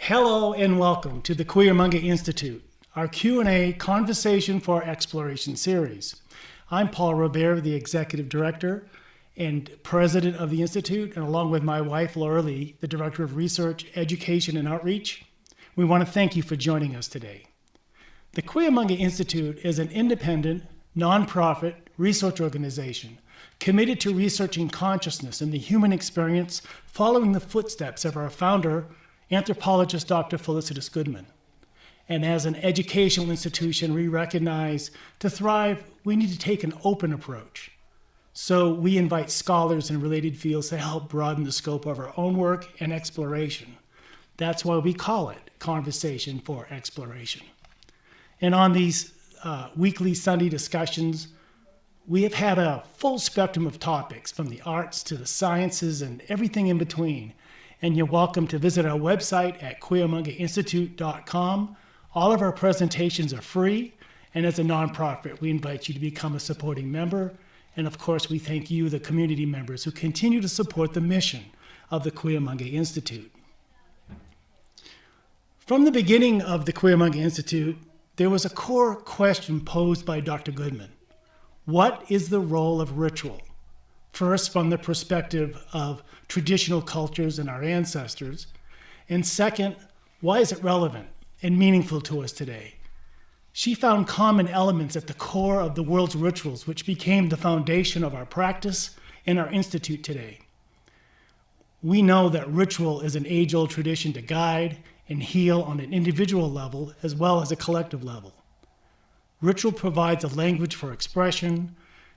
Hello and welcome to the Cuyamonga Institute, our Q&A Conversation for Exploration series. I'm Paul Robert, the Executive Director and President of the Institute, and along with my wife, Laura Lee, the Director of Research, Education, and Outreach, we want to thank you for joining us today. The Cuyamonga Institute is an independent, nonprofit research organization committed to researching consciousness and the human experience following the footsteps of our founder, anthropologist Dr. Felicitas Goodman. And as an educational institution, we recognize to thrive, we need to take an open approach. So we invite scholars in related fields to help broaden the scope of our own work and exploration. That's why we call it Conversation for Exploration. And on these weekly Sunday discussions, we have had a full spectrum of topics, from the arts to the sciences and everything in between. And you're welcome to visit our website at cuyamongainstitute.com. All of our presentations are free, and as a nonprofit, we invite you to become a supporting member. And of course, we thank you, the community members, who continue to support the mission of the Cuyamonga Institute. From the beginning of the Cuyamonga Institute, there was a core question posed by Dr. Goodman. What is the role of ritual? First, from the perspective of traditional cultures and our ancestors. And second, why is it relevant and meaningful to us today? She found common elements at the core of the world's rituals, which became the foundation of our practice and our institute today. We know that ritual is an age-old tradition to guide and heal on an individual level as well as a collective level. Ritual provides a language for expression,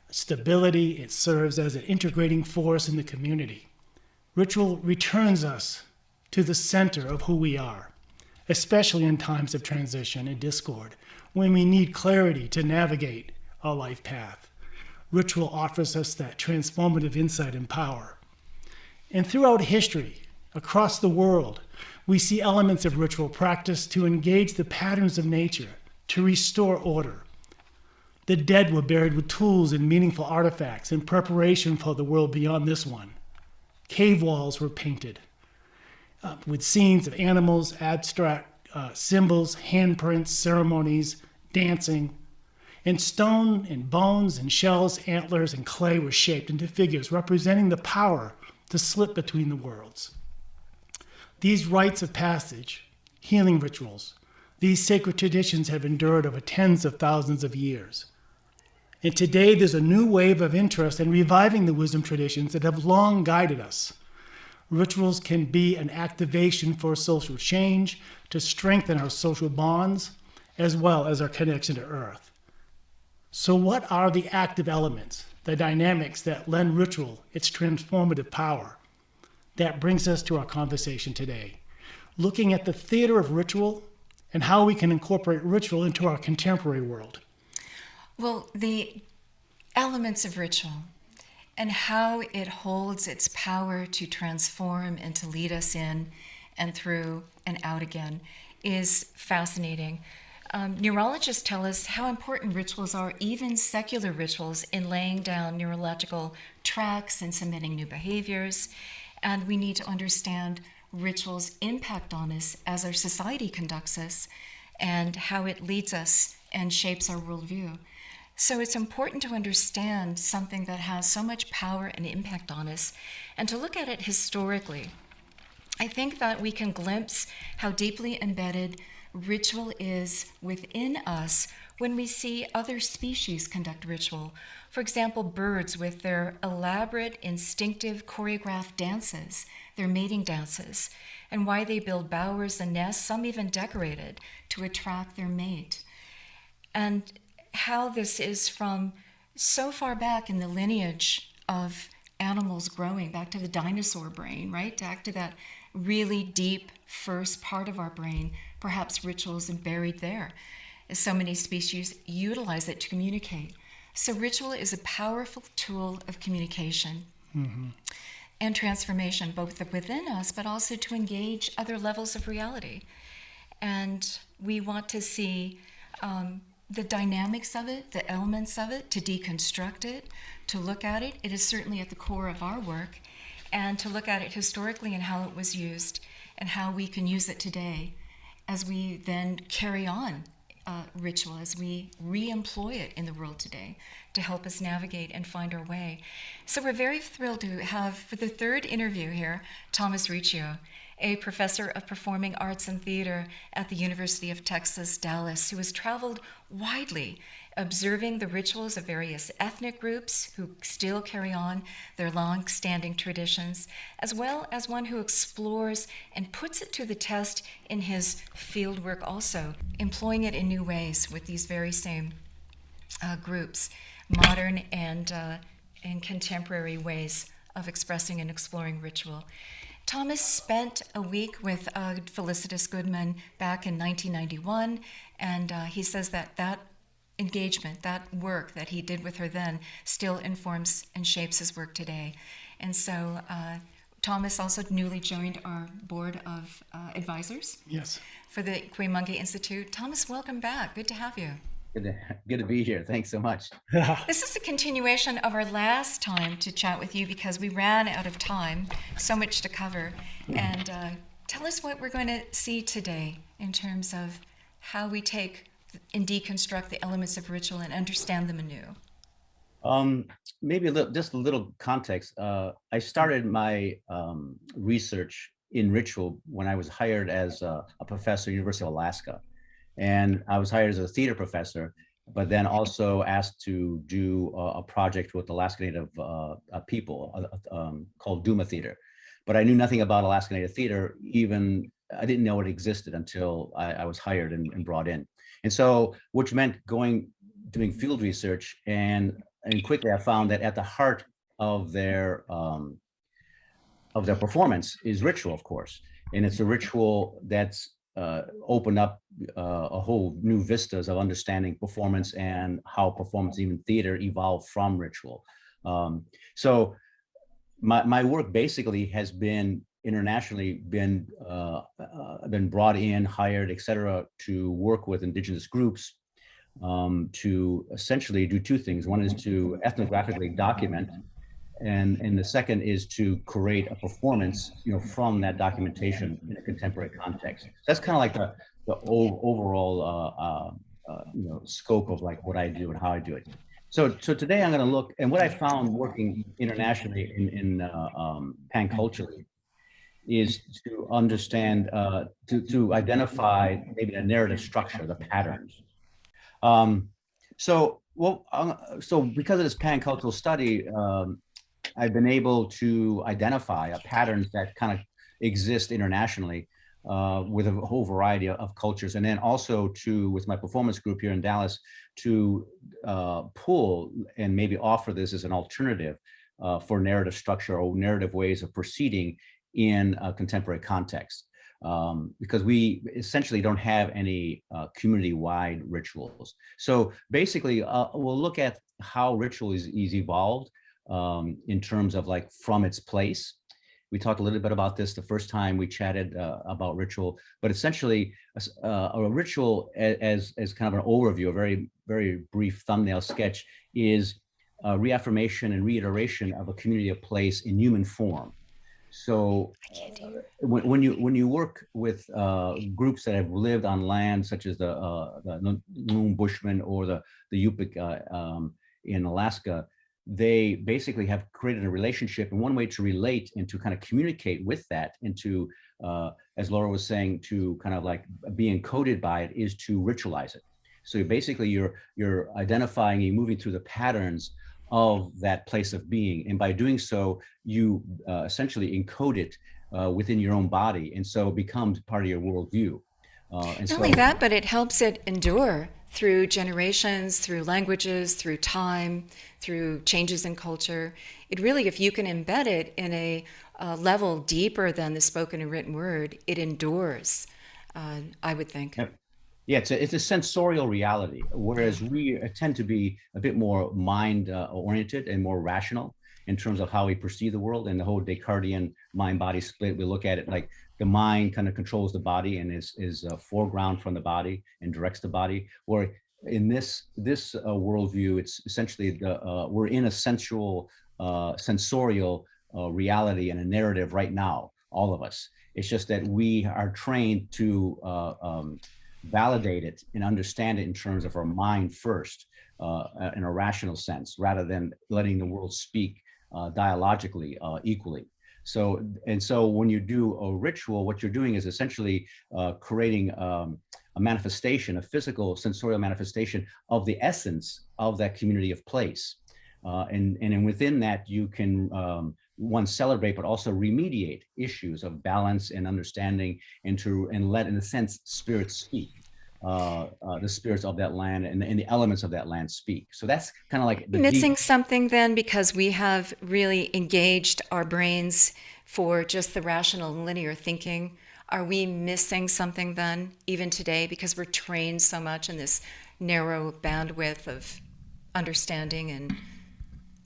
stability. It serves as an integrating force in the community. Ritual returns us to the center of who we are, especially in times of transition and discord, when we need clarity to navigate our life path. Ritual offers us that transformative insight and power. And throughout history, across the world, we see elements of ritual practice to engage the patterns of nature, to restore order. The dead were buried with tools and meaningful artifacts in preparation for the world beyond this one. Cave walls were painted with scenes of animals, abstract symbols, handprints, ceremonies, dancing. And stone and bones and shells, antlers and clay were shaped into figures representing the power to slip between the worlds. These rites of passage, healing rituals, these sacred traditions have endured over tens of thousands of years. And today there's a new wave of interest in reviving the wisdom traditions that have long guided us. Rituals can be an activation for social change, to strengthen our social bonds, as well as our connection to Earth. So what are the active elements, the dynamics that lend ritual its transformative power? That brings us to our conversation today, looking at the theater of ritual and how we can incorporate ritual into our contemporary world. Well, the elements of ritual and how it holds its power to transform and to lead us in and through and out again is fascinating. Neurologists tell us how important rituals are, even secular rituals, in laying down neurological tracks and cementing new behaviors. And we need to understand rituals' impact on us as our society conducts us and how it leads us and shapes our worldview. So it's important to understand something that has so much power and impact on us and to look at it historically. I think that we can glimpse how deeply embedded ritual is within us when we see other species conduct ritual. For example, birds with their elaborate, instinctive, choreographed dances, their mating dances, and why they build bowers and nests, some even decorated, to attract their mate. And how this is from so far back in the lineage of animals growing, back to the dinosaur brain, right? Back to that really deep first part of our brain, perhaps rituals are buried there. So many species utilize it to communicate. So ritual is a powerful tool of communication and transformation, both within us, but also to engage other levels of reality. And we want to see the dynamics of it, the elements of it, to deconstruct it, to look at it. It is certainly at the core of our work, and to look at it historically and how it was used, and how we can use it today as we then carry on ritual, as we re-employ it in the world today to help us navigate and find our way. So we're very thrilled to have, for the third interview here, Thomas Riccio, a professor of performing arts and theater at the University of Texas, Dallas, who has traveled widely observing the rituals of various ethnic groups who still carry on their long-standing traditions, as well as one who explores and puts it to the test in his field work also, employing it in new ways with these very same groups, modern and contemporary ways of expressing and exploring ritual. Thomas spent a week with Felicitas Goodman back in 1991, and he says that engagement, that work that he did with her then, still informs and shapes his work today. And so Thomas also newly joined our board of advisors. Yes. For the Kwemunge Institute. Thomas, welcome back. Good to have you. Good to be here. Thanks so much. This is a continuation of our last time to chat with you because we ran out of time, so much to cover. And tell us what we're going to see today in terms of how we take and deconstruct the elements of ritual and understand them anew. Maybe just a little context. I started my research in ritual when I was hired as a professor at University of Alaska. And I was hired as a theater professor, but then also asked to do a project with Alaska Native people called Duma Theater. But I knew nothing about Alaska Native theater. Even I didn't know it existed until I was hired and brought in. And so, which meant doing field research, and quickly I found that at the heart of their performance is ritual, of course, and it's a ritual that's opened up a whole new vistas of understanding performance and how performance, even theater, evolved from ritual. So my work basically has been internationally been brought in, hired, et cetera, to work with indigenous groups to essentially do two things. One is to ethnographically document, and the second is to create a performance, from that documentation in a contemporary context. That's kind of like the overall scope of like what I do and how I do it. So today I'm going to look, and what I found working internationally in pan-culturally is to understand, to identify maybe the narrative structure, the patterns. So because of this pan-cultural study, I've been able to identify patterns that kind of exist internationally with a whole variety of cultures. And then also with my performance group here in Dallas, to pull and maybe offer this as an alternative for narrative structure or narrative ways of proceeding in a contemporary context. Because we essentially don't have any community-wide rituals. So basically, we'll look at how ritual is evolved in terms of like from its place. We talked a little bit about this the first time we chatted about ritual, but essentially a ritual as kind of an overview, a very, very brief thumbnail sketch, is a reaffirmation and reiteration of a community of place in human form. So when you work with groups that have lived on land such as the Noon Bushmen or the Yupik in Alaska, they basically have created a relationship, and one way to relate and to kind of communicate with that and to, as Laura was saying, to kind of like be encoded by it is to ritualize it. So basically you're identifying and moving through the patterns of that place of being. And by doing so, you essentially encode it within your own body. And so it becomes part of your worldview. Not only that, but it helps it endure through generations, through languages, through time, through changes in culture. It really, if you can embed it in a level deeper than the spoken and written word, it endures, I would think. Yep. Yeah, it's a sensorial reality, whereas we tend to be a bit more mind-oriented and more rational in terms of how we perceive the world, and the whole Descartesian mind-body split. We look at it like the mind kind of controls the body and is foreground from the body and directs the body. Where in this worldview, it's essentially we're in a sensorial reality and a narrative right now, all of us. It's just that we are trained to validate it and understand it in terms of our mind first, in a rational sense, rather than letting the world speak dialogically, equally. So when you do a ritual, what you're doing is essentially creating a manifestation, a physical sensorial manifestation of the essence of that community of place. And within that, you can one, celebrate, but also remediate issues of balance and understanding, and let, in a sense, spirits speak. The spirits of that land, and the elements of that land speak. So that's kind of like the deep. Missing something then, because we have really engaged our brains for just the rational and linear thinking. Are we missing something then, even today, because we're trained so much in this narrow bandwidth of understanding and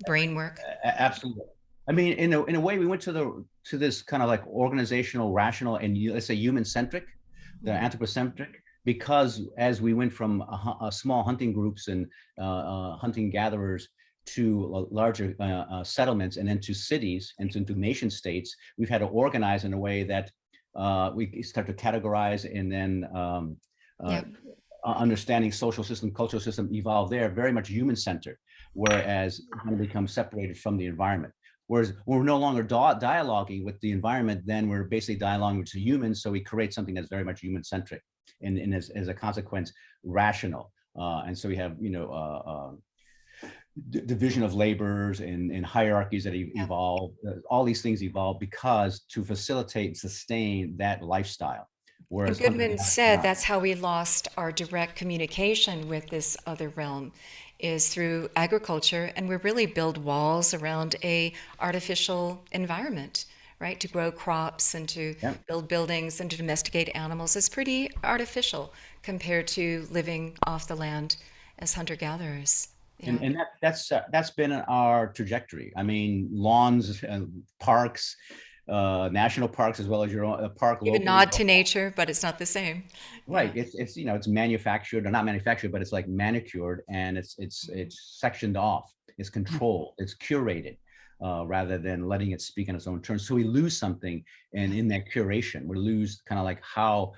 brain work? Absolutely. I mean, in a way, we went to this kind of like organizational, rational, and let's say human centric, the anthropocentric, because as we went from small hunting groups and hunting gatherers to larger settlements, and then to cities and to nation states, we've had to organize in a way that we start to categorize, and then Yep. understanding social system, cultural system evolve there, very much human centered, whereas when we become separated from the environment. Whereas we're no longer dialoguing with the environment, then we're basically dialoguing with the humans. So we create something that's very much human centric, and as a consequence, rational. And so we have, division of labors and hierarchies that evolve. All these things evolve because to facilitate and sustain that lifestyle. And Whereas Goodman said that's how we lost our direct communication with this other realm, is through agriculture, and we really build walls around a artificial environment, right? To grow crops and to build buildings and to domesticate animals is pretty artificial compared to living off the land as hunter-gatherers. Yeah. And that's been our trajectory. I mean, lawns, parks, national parks, as well as your own park. Give a nod to nature, but it's not the same. Right. Yeah. It's manufactured, or not manufactured, but it's like manicured, and it's sectioned off. It's controlled. It's curated, rather than letting it speak on its own terms. So we lose something, and in that curation, we lose kind of like how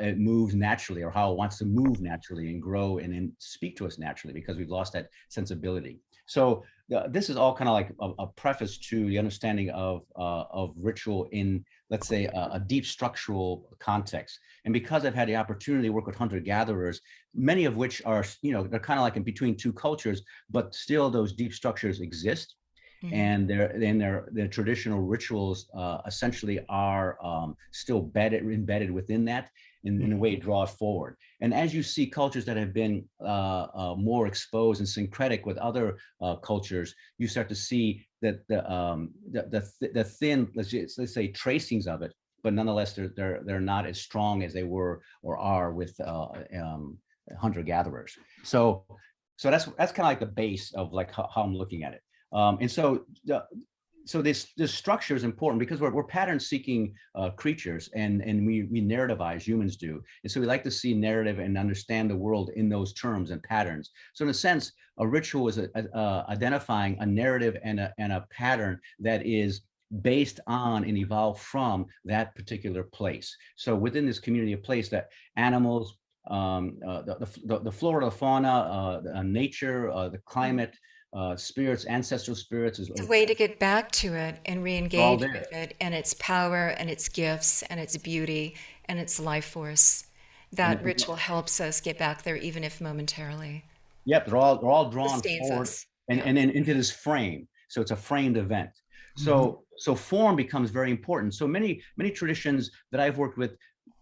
it moves naturally, or how it wants to move naturally and grow and speak to us naturally, because we've lost that sensibility. So this is all kind of like a preface to the understanding of ritual in, let's say, a deep structural context. And because I've had the opportunity to work with hunter-gatherers, many of which are, they're kind of like in between two cultures, but still those deep structures exist. Mm-hmm. And their traditional rituals essentially are still embedded within that, in a way, draw it forward. And as you see cultures that have been more exposed and syncretic with other cultures, you start to see that the thin, let's say, tracings of it, but nonetheless they're not as strong as they were or are with hunter-gatherers. So that's kind of like the base of like how I'm looking at it. And so this structure is important, because we're pattern-seeking creatures, and we narrativize, humans do. And so we like to see narrative and understand the world in those terms and patterns. So in a sense, a ritual is identifying a narrative and a pattern that is based on and evolved from that particular place. So within this community of place, that animals, the flora, the fauna, nature, the climate, spirits, ancestral spirits, is a way to get back to it and re-engage with it and its power and its gifts and its beauty and its life force. That ritual helps us get back there, even if momentarily. Yep, they're all drawn Sustains forward us. and then into this frame. So it's a framed event. So form becomes very important. So many traditions that I've worked with,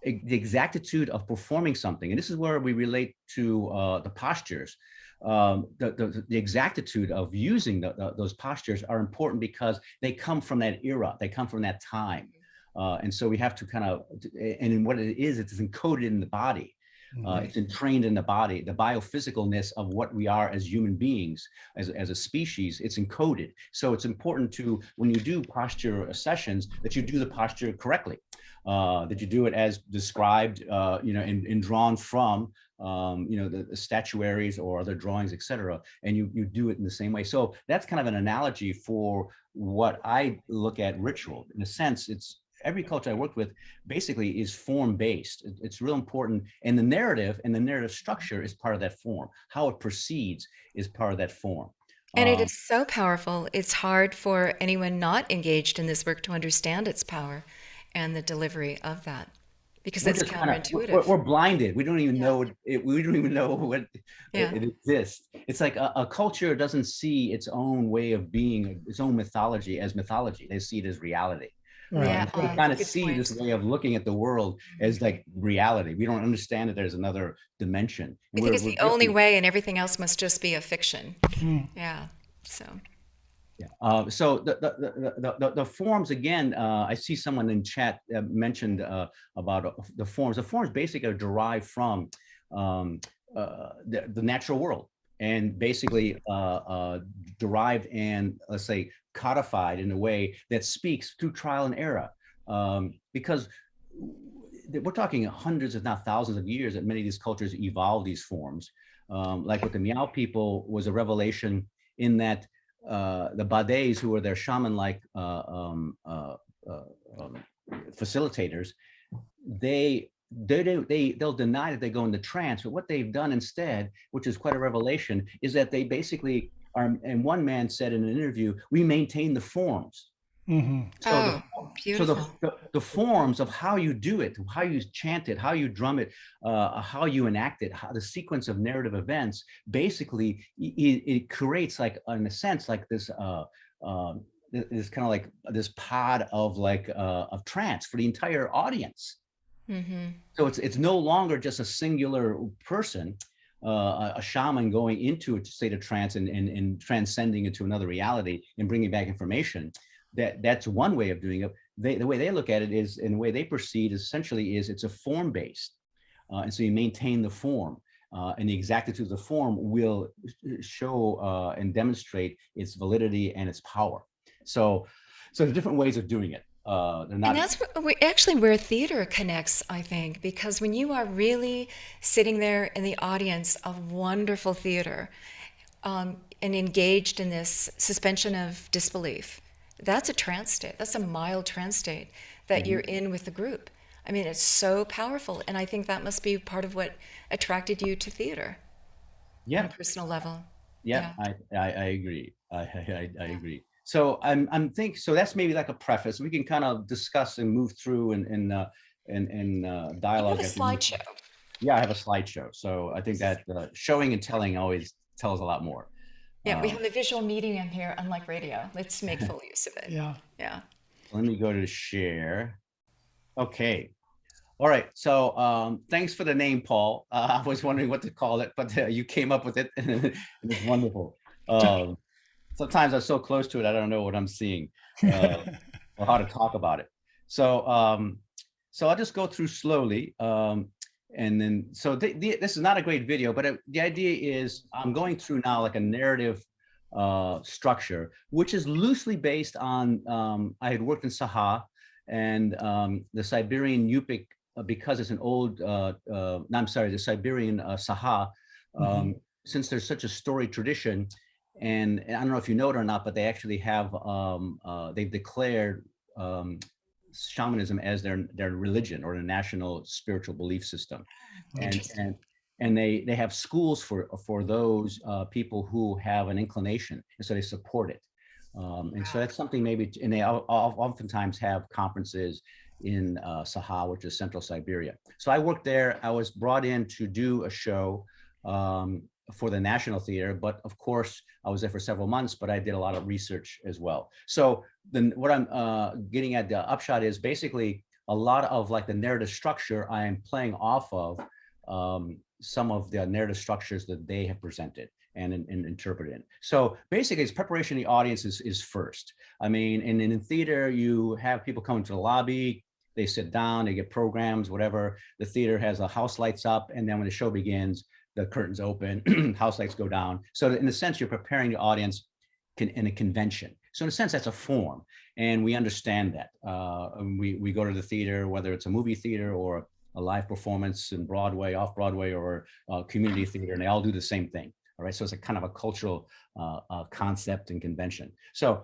the exactitude of performing something, and this is where we relate to the postures. The exactitude of using those postures are important, because they come from that era, they come from that time. And so we have to kind of, and in what it is, it's encoded in the body. It's entrained in the body, the biophysicalness of what we are as human beings, as a species. It's encoded. So it's important to, when you do posture sessions, that you do the posture correctly, that you do it as described, and drawn from, the statuaries or other drawings, etc. And you do it in the same way. So that's kind of an analogy for what I look at ritual. In a sense, it's every culture I worked with basically is form based. It's real important. And the narrative structure is part of that form. How it proceeds is part of that form. And it is so powerful. It's hard for anyone not engaged in this work to understand its power and the delivery of that because We're it's just kind of counterintuitive. we're blinded. We don't even Yeah. know we don't even know what Yeah. it exists. It's like a culture doesn't see its own way of being, its own mythology as mythology. They see it as reality. Right. And so we kind of Good see this point. way of looking at the world as like reality. We don't understand that there's another dimension. We And think it's we're the only really, way and everything else must just be a fiction. Mm. Yeah. So, yeah. So the forms again. I see someone in chat mentioned about the forms. The forms basically are derived from the natural world, and basically derived and, let's say, codified in a way that speaks through trial and error. Because we're talking hundreds, if not thousands, of years that many of these cultures evolved these forms. Like with the Miao people was a revelation in that the Bades, who are their shaman-like facilitators, they'll deny that they go into trance, but what they've done instead, which is quite a revelation, is that they basically are. And one man said in an interview, "We maintain the forms." Hmm. So beautiful. the forms of how you do it, how you chant it, how you drum it, how you enact it, how the sequence of narrative events, basically it creates, like, in a sense, like this this kind of like this pod of like of trance for the entire audience. Mm-hmm. So it's no longer just a singular person, a shaman going into a state of trance and transcending into another reality and bringing back information. That's one way of doing it. The way they look at it is, and the way they proceed essentially is, it's a form based, and so you maintain the form, and the exactitude of the form will show and demonstrate its validity and its power. So there's different ways of doing it. They're And not. that's actually where theater connects, I think, because when you are really sitting there in the audience of wonderful theater, and engaged in this suspension of disbelief, that's a trance state. That's a mild trance state that you're in with the group. I mean, it's so powerful. And I think that must be part of what attracted you to theater on a Yeah. personal level. Yeah, Yeah. I agree. I Yeah. agree. So I'm think so that's maybe like a preface. We can kind of discuss and move through and You have dialogue a as we move. slideshow. Yeah, I have a slideshow. So I think that showing and telling always tells a lot more. Yeah, we have a visual medium here, unlike radio. Let's make full use of it. Yeah. Yeah. Let me go to share. Okay. All right. So thanks for the name, Paul. I was wondering what to call it, but you came up with it, and it's wonderful. Sometimes I'm so close to it, I don't know what I'm seeing, or how to talk about it. So I'll just go through slowly. And then, so this is not a great video, but the idea is I'm going through now like a narrative structure, which is loosely based on, I had worked in Saha and the Siberian Yupik, because it's an old, no, I'm sorry, the Siberian Saha, since there's such a storied tradition. And I don't know if you know it or not, but they actually have, they've declared shamanism as their religion or their national spiritual belief system. And, Interesting. and they have schools for those people who have an inclination, and so they support it. And so that's something maybe, and they oftentimes have conferences in Saha, which is Central Siberia. So I worked there. I was brought in to do a show for the National Theater, but of course I was there for several months, but I did a lot of research as well. So then what I'm getting at, the upshot is basically a lot of like the narrative structure I am playing off of some of the narrative structures that they have presented and interpreted. So basically it's preparation of the audience is first. I mean, and in theater, you have people come to the lobby, they sit down, they get programs, whatever. The theater has a house lights up, and then when the show begins, the curtains open, house lights go down. So in a sense, you're preparing the audience in a convention. So in a sense, that's a form, and we understand that. We go to the theater, whether it's a movie theater or a live performance in Broadway, off Broadway, or community theater, and they all do the same thing. All right, so it's a kind of a cultural concept and convention. So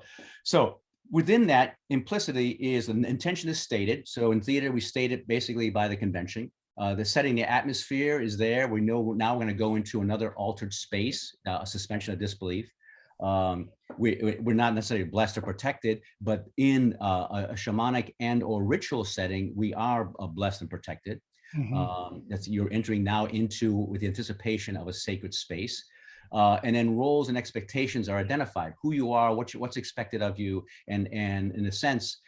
within that implicitly is an intention is stated. So in theater, we state it basically by the convention. The setting, the atmosphere is there. We know now we're going to go into another altered space, a suspension of disbelief. We're not necessarily blessed or protected, but in a shamanic and or ritual setting, we are blessed and protected. That's you're entering now into with the anticipation of a sacred space. And then roles and expectations are identified, who you are, what's expected of you, and in a sense,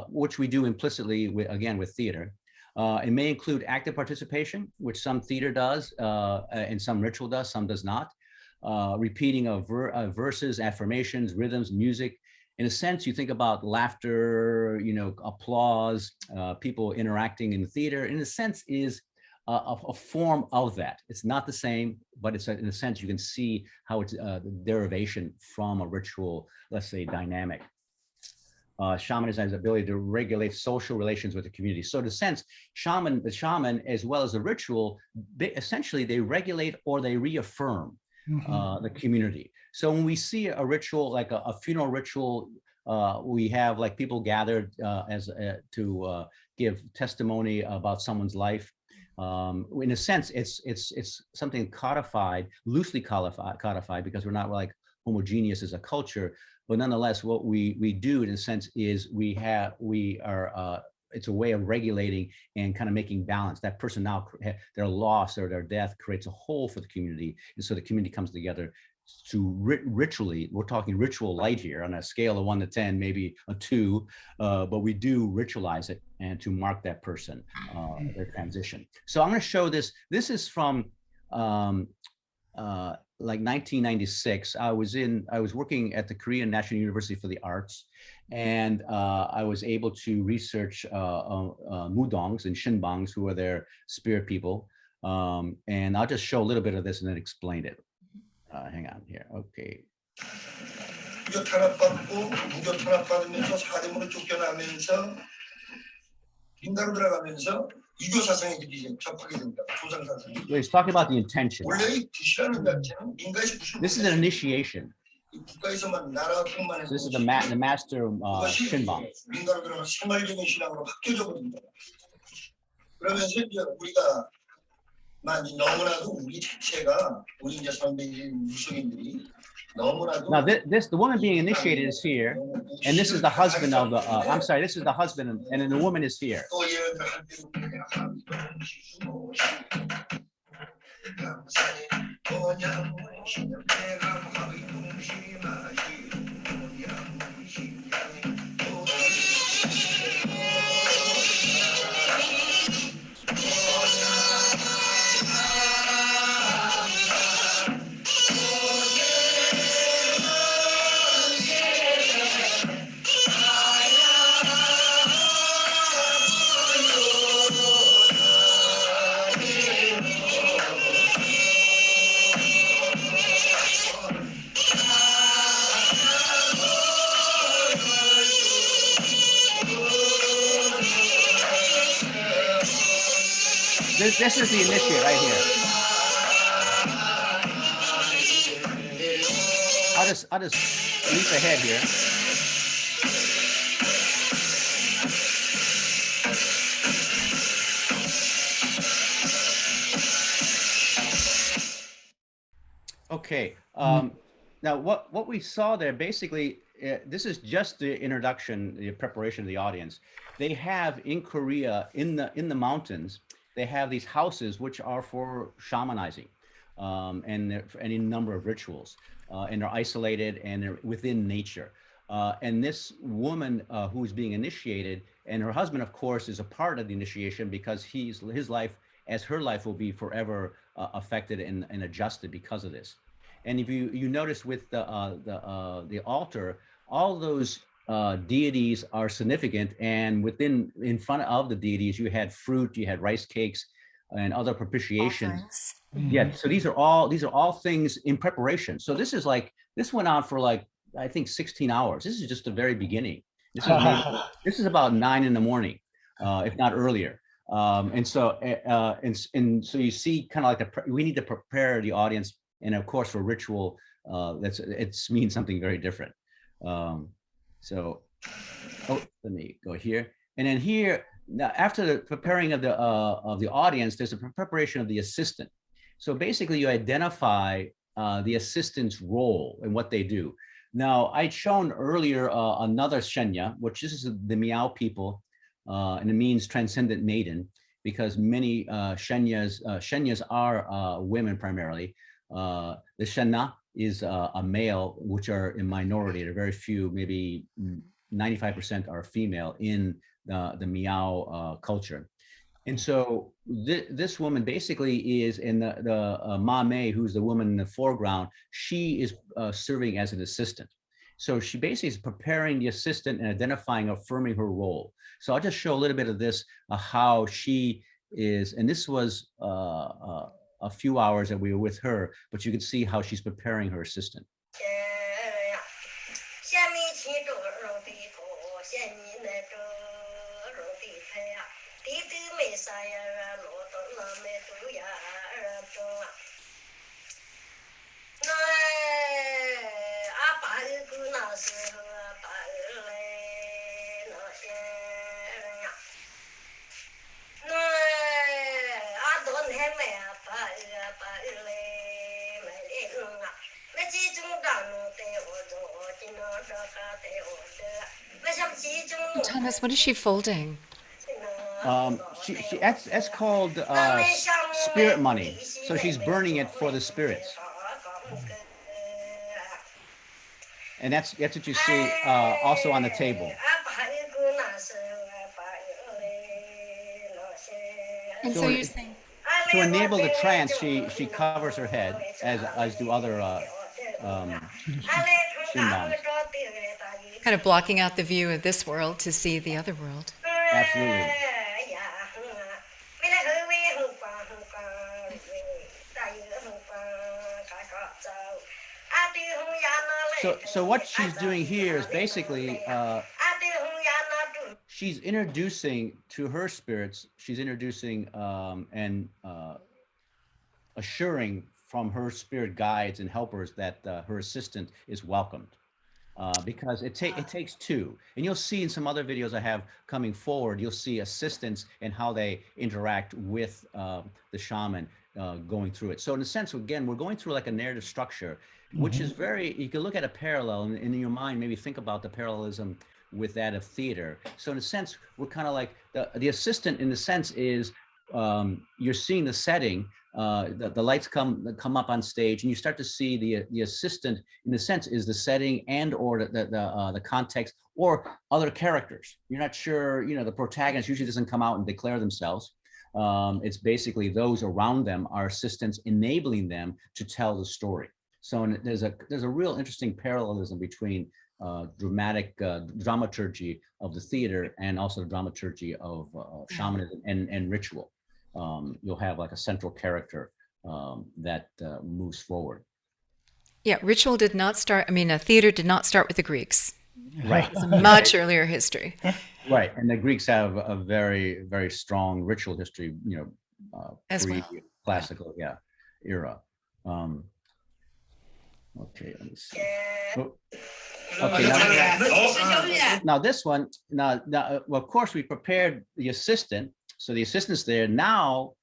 which we do implicitly with theater. It may include active participation, which some theater does, and some ritual does, some does not. Repeating of verses, affirmations, rhythms, music. In a sense, you think about laughter, applause, people interacting in the theater. In a sense, is a form of that. It's not the same, but it's in a sense you can see how it's the derivation from a ritual, let's say, dynamic. Shamanism has the ability to regulate social relations with the community. So in a sense, the shaman, as well as the ritual, essentially they regulate or they reaffirm the community. So when we see a ritual, like a funeral ritual, we have like people gathered to give testimony about someone's life. In a sense, it's something codified, loosely codified, because we're not like homogeneous as a culture. But nonetheless, what we do in a sense is it's a way of regulating and kind of making balance. That person now, their loss or their death creates a whole for the community. And so the community comes together to ritually, we're talking ritual light here on a scale of 1 to 10, maybe a 2, but we do ritualize it and to mark that person, their transition. So I'm going to show this. This is from like 1996. I was working at the Korean National University for the Arts, and I was able to research mudongs and shinbangs, who are their spirit people. And I'll just show a little bit of this and then explain it. Hang on here. Okay. 탄압받으면서 사림으로 쫓겨나면서 인간으로 들어가면서 유교 사상에 접하게 됩니다. 조상 사상. He's talking about the intention. 원래 이 부시라는 자체는 인간에서 부시. This is an initiation. 국가에서만 나라뿐만 아니라. So this is the master shinbang. 인간으로 들어가서 생활적인 신앙으로 바뀌어져 버립니다. 그러면서 이제 우리가 너무나도 우리 자체가 우리 이제 선배인 무속인들이. Now the woman being initiated is here, and this is the husband of the, I'm sorry, this is the husband, and then the woman is here. This is the initiate right here. I'll just leap ahead here. Okay. Now what we saw there basically, this is just the introduction, the preparation of the audience. They have in Korea, in the mountains, they have these houses which are for shamanizing, and any number of rituals, and they're isolated and they're within nature. And this woman who's being initiated, and her husband, of course, is a part of the initiation because his life, as her life, will be forever affected and adjusted because of this. And if you notice with the altar, all those deities are significant, and in front of the deities you had fruit, you had rice cakes and other propitiations. Yeah, so these are all things in preparation. So this went on for like, I think 16 hours. This is just the very beginning. This is about 9 in the morning, if not earlier. And so you see kind of like we need to prepare the audience, and of course for ritual, it means something very different. So Oh, let me go here. And then here, now after the preparing of the audience, there's a preparation of the assistant. So basically you identify the assistant's role and what they do. Now I'd shown earlier another Shenya, which is the Miao people, and it means transcendent maiden, because many Shenyas are women primarily. The Shena is a male, which are in minority. There are very few, maybe 95% are female in the Miao culture. And so this woman basically is in the Ma Mei, who's the woman in the foreground. She is serving as an assistant. So she basically is preparing the assistant and identifying, affirming her role. So I'll just show a little bit of this, how she is, and this was a few hours that we were with her, but you can see how she's preparing her assistant. Thomas, what is she folding? That's called spirit money. So she's burning it for the spirits. And that's what you see also on the table. And so you're saying, to enable the trance, she covers her head, as do other Shimbans. kind of blocking out the view of this world to see the other world. Absolutely. So what she's doing here is basically she's introducing to her spirits, she's introducing and assuring from her spirit guides and helpers that her assistant is welcomed. Because it takes two. And you'll see in some other videos I have coming forward, you'll see assistants and how they interact with the shaman going through it. So in a sense, again, we're going through like a narrative structure, which is very, you can look at a parallel and in your mind, maybe think about the parallelism with that of theater. So in a sense, we're kind of like the assistant in the sense is you're seeing the setting, the lights come up on stage and you start to see the assistant in the sense is the setting and or the context or other characters. You're not sure, the protagonist usually doesn't come out and declare themselves. It's basically those around them are assistants enabling them to tell the story. So there's a real interesting parallelism between dramatic dramaturgy of the theater and also the dramaturgy of shamanism and ritual. You'll have like a central character that moves forward. Yeah, ritual did not start, theater did not start with the Greeks. Right. It's a much earlier history. Right, and the Greeks have a very, very strong ritual history, As well. Classical, era. Okay, let me see. Oh. Okay, now this one, well, of course, we prepared the assistant. So the assistant's there. Now,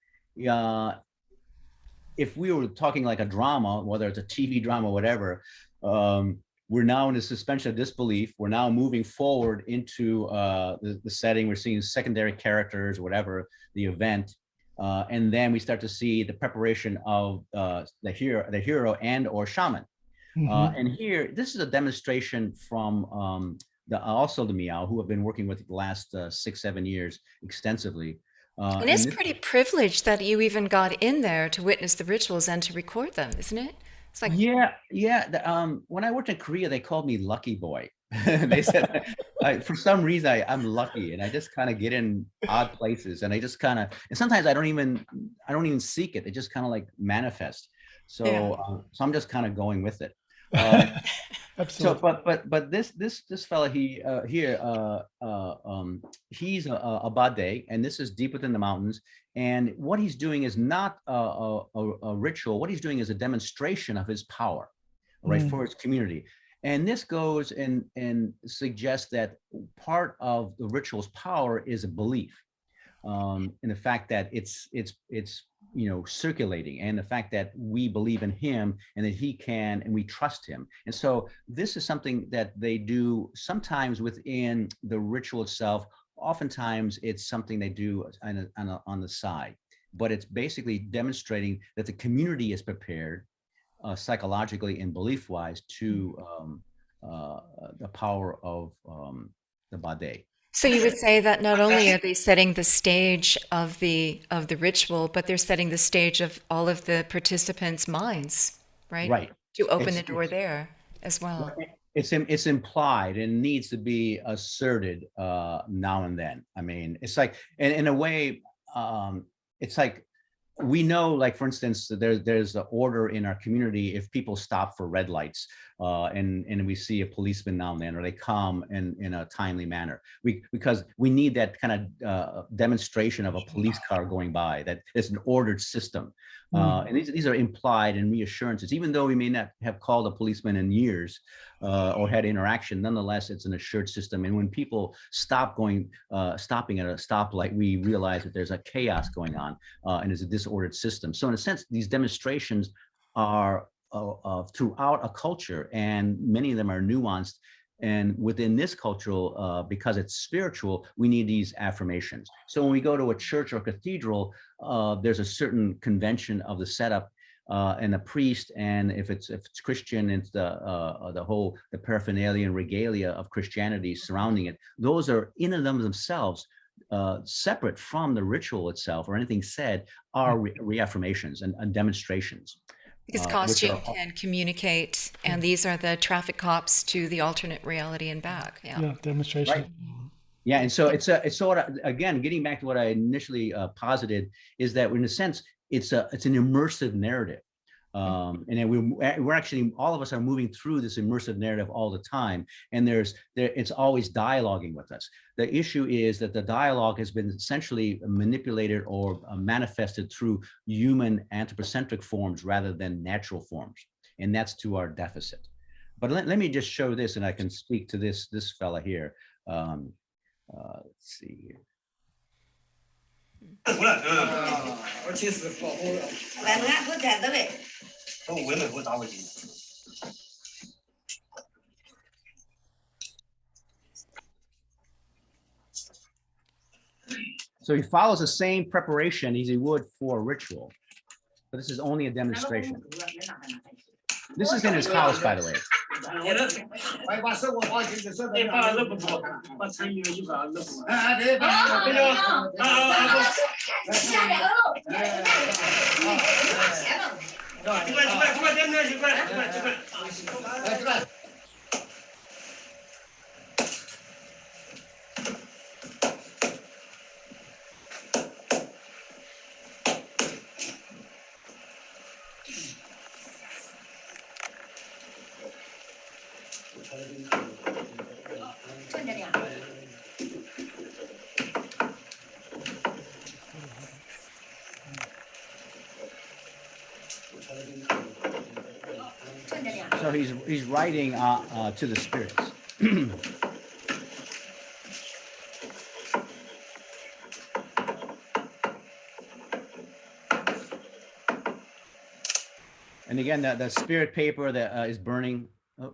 if we were talking like a drama, whether it's a TV drama or whatever, we're now in a suspension of disbelief. We're now moving forward into the setting. We're seeing secondary characters, whatever, the event. And then we start to see the preparation of the hero and or shaman. And here, this is a demonstration from also the Miao, who have been working with the last 6-7 years extensively. And it's pretty privileged that you even got in there to witness the rituals and to record them, isn't it? It's like when I worked in Korea, they called me Lucky Boy. They said for some reason I'm lucky, and I just kind of get in odd places, and I just and sometimes I don't even seek it; it just kind of like manifest. So so I'm just kind of going with it. Absolutely. So, but this fella he's a bade, and this is deep within the mountains. And what he's doing is not a ritual. What he's doing is a demonstration of his power, right, for his community. And this goes and suggests that part of the ritual's power is a belief in the fact that it's circulating, and the fact that we believe in him and that he can, and we trust him. And so this is something that they do sometimes within the ritual itself. Oftentimes it's something they do on the side, but it's basically demonstrating that the community is prepared psychologically and belief wise to the power of the Bade. So you would say that not only are they setting the stage of the ritual, but they're setting the stage of all of the participants' minds, right? Right. To open the It's door there as well. it's implied and needs to be asserted now and then. I mean, it's like, in a way, it's like we know, like for instance, there's an order in our community if people stop for red lights, and we see a policeman now and then, or they come in a timely manner. Because we need that kind of demonstration of a police car going by, that it's an ordered system. And these are implied and reassurances, even though we may not have called a policeman in years or had interaction. Nonetheless, it's an assured system. And when people stopping at a stoplight, we realize that there's a chaos going on, and it's a disordered system. So in a sense, these demonstrations are throughout a culture, and many of them are nuanced. And within this cultural, because it's spiritual, we need these affirmations. So when we go to a church or cathedral, there's a certain convention of the setup, and the priest, and if it's Christian, it's the paraphernalia and regalia of Christianity surrounding it. Those are in and of themselves, separate from the ritual itself or anything said, are reaffirmations and demonstrations. Because costume can communicate, and these are the traffic cops to the alternate reality and back. Yeah, demonstration. Right. Yeah, and so it's sort of, again, getting back to what I initially posited, is that in a sense it's an immersive narrative, and then we're actually, all of us are moving through this immersive narrative all the time, and it's always dialoguing with us. The issue is that the dialogue has been essentially manipulated or manifested through human anthropocentric forms rather than natural forms, and that's to our deficit. But let me just show this, and I can speak to this fella here. Let's see here. 而且是保护了。来，俺不在这呗。我为了我打回去。So he follows the same preparation as he would for a ritual, but this is only a demonstration. This is in his house, by the way. 快把手我放进去，手哎，把那不多，把参与一把那不。哎，对，把那个，下来喽。这块，点点，这块。 趁着点。 So he's writing to the spirits. And again, the spirit paper that is burning. Oh,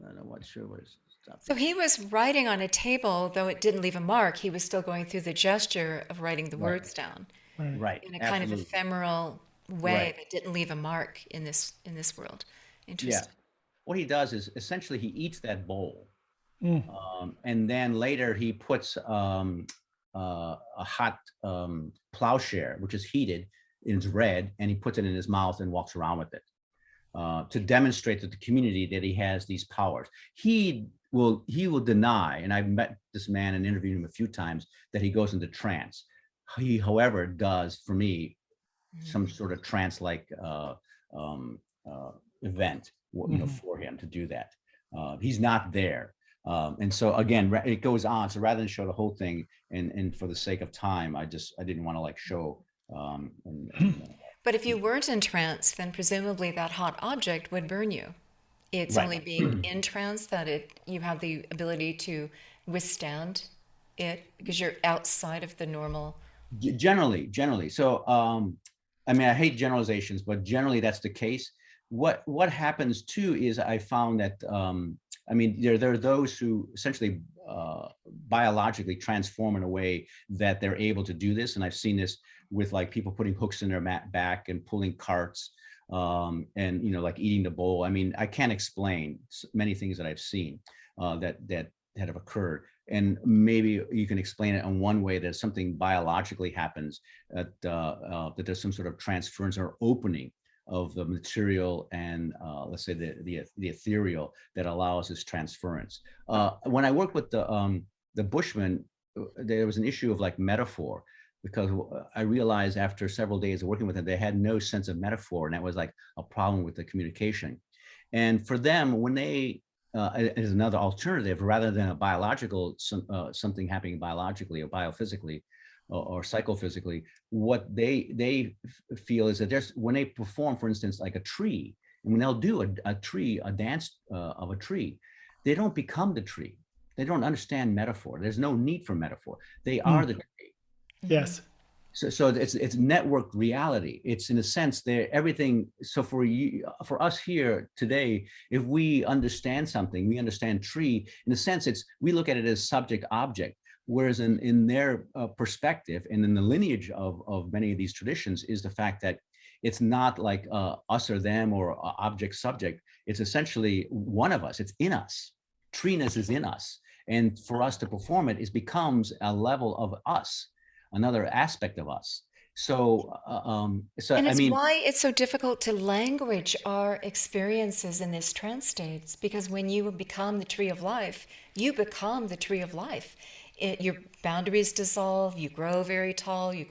I'm not sure what is. So he was writing on a table, though it didn't leave a mark. He was still going through the gesture of writing the words down, Right. in a kind of ephemeral way that didn't leave a mark in this world. Interesting. Yeah. What he does is essentially he eats that bowl, and then later he puts a hot plowshare, which is heated, it's red, and he puts it in his mouth and walks around with it to demonstrate to the community that he has these powers. He will deny, and I've met this man and interviewed him a few times, that he goes into trance. He, however, does, for me, some sort of trance-like event, for him to do that. He's not there. And so again, it goes on. So rather than show the whole thing, and for the sake of time, I didn't want to show. But if you weren't in trance, then presumably that hot object would burn you. It's Right. only being in trance that you have the ability to withstand it because you're outside of the normal. Generally. So, I mean, I hate generalizations, but generally that's the case. What happens too is I found that, I mean, there are those who essentially biologically transform in a way that they're able to do this, and I've seen this with like people putting hooks in their back and pulling carts, and like eating the bowl. I mean, I can't explain many things that I've seen that have occurred. And maybe you can explain it in one way that something biologically happens, that there's some sort of transference or opening of the material and let's say the ethereal that allows this transference. When I worked with the Bushmen, there was an issue of like metaphor, because I realized after several days of working with them, they had no sense of metaphor, and that was like a problem with the communication. And for them, when they is another alternative, rather than a biological something happening biologically or biophysically or psychophysically, what they feel is that there's, when they perform, for instance, like a tree, and when they'll do a dance of a tree, they don't become the tree. They don't understand metaphor. There's no need for metaphor. They are the tree. Yes. So it's networked reality. It's in a sense there everything. So for you, for us here today, if we understand something, we understand tree. In a sense, we look at it as subject object. Whereas in their perspective and in the lineage of many of these traditions is the fact that it's not like us or them or object subject. It's essentially one of us. It's in us. Treeness is in us, and for us to perform it, it becomes a level of us, another aspect of us. So, And I it's mean, why it's so difficult to language our experiences in this trance states, because when you become the tree of life, you become the tree of life. Your boundaries dissolve, you grow very tall, you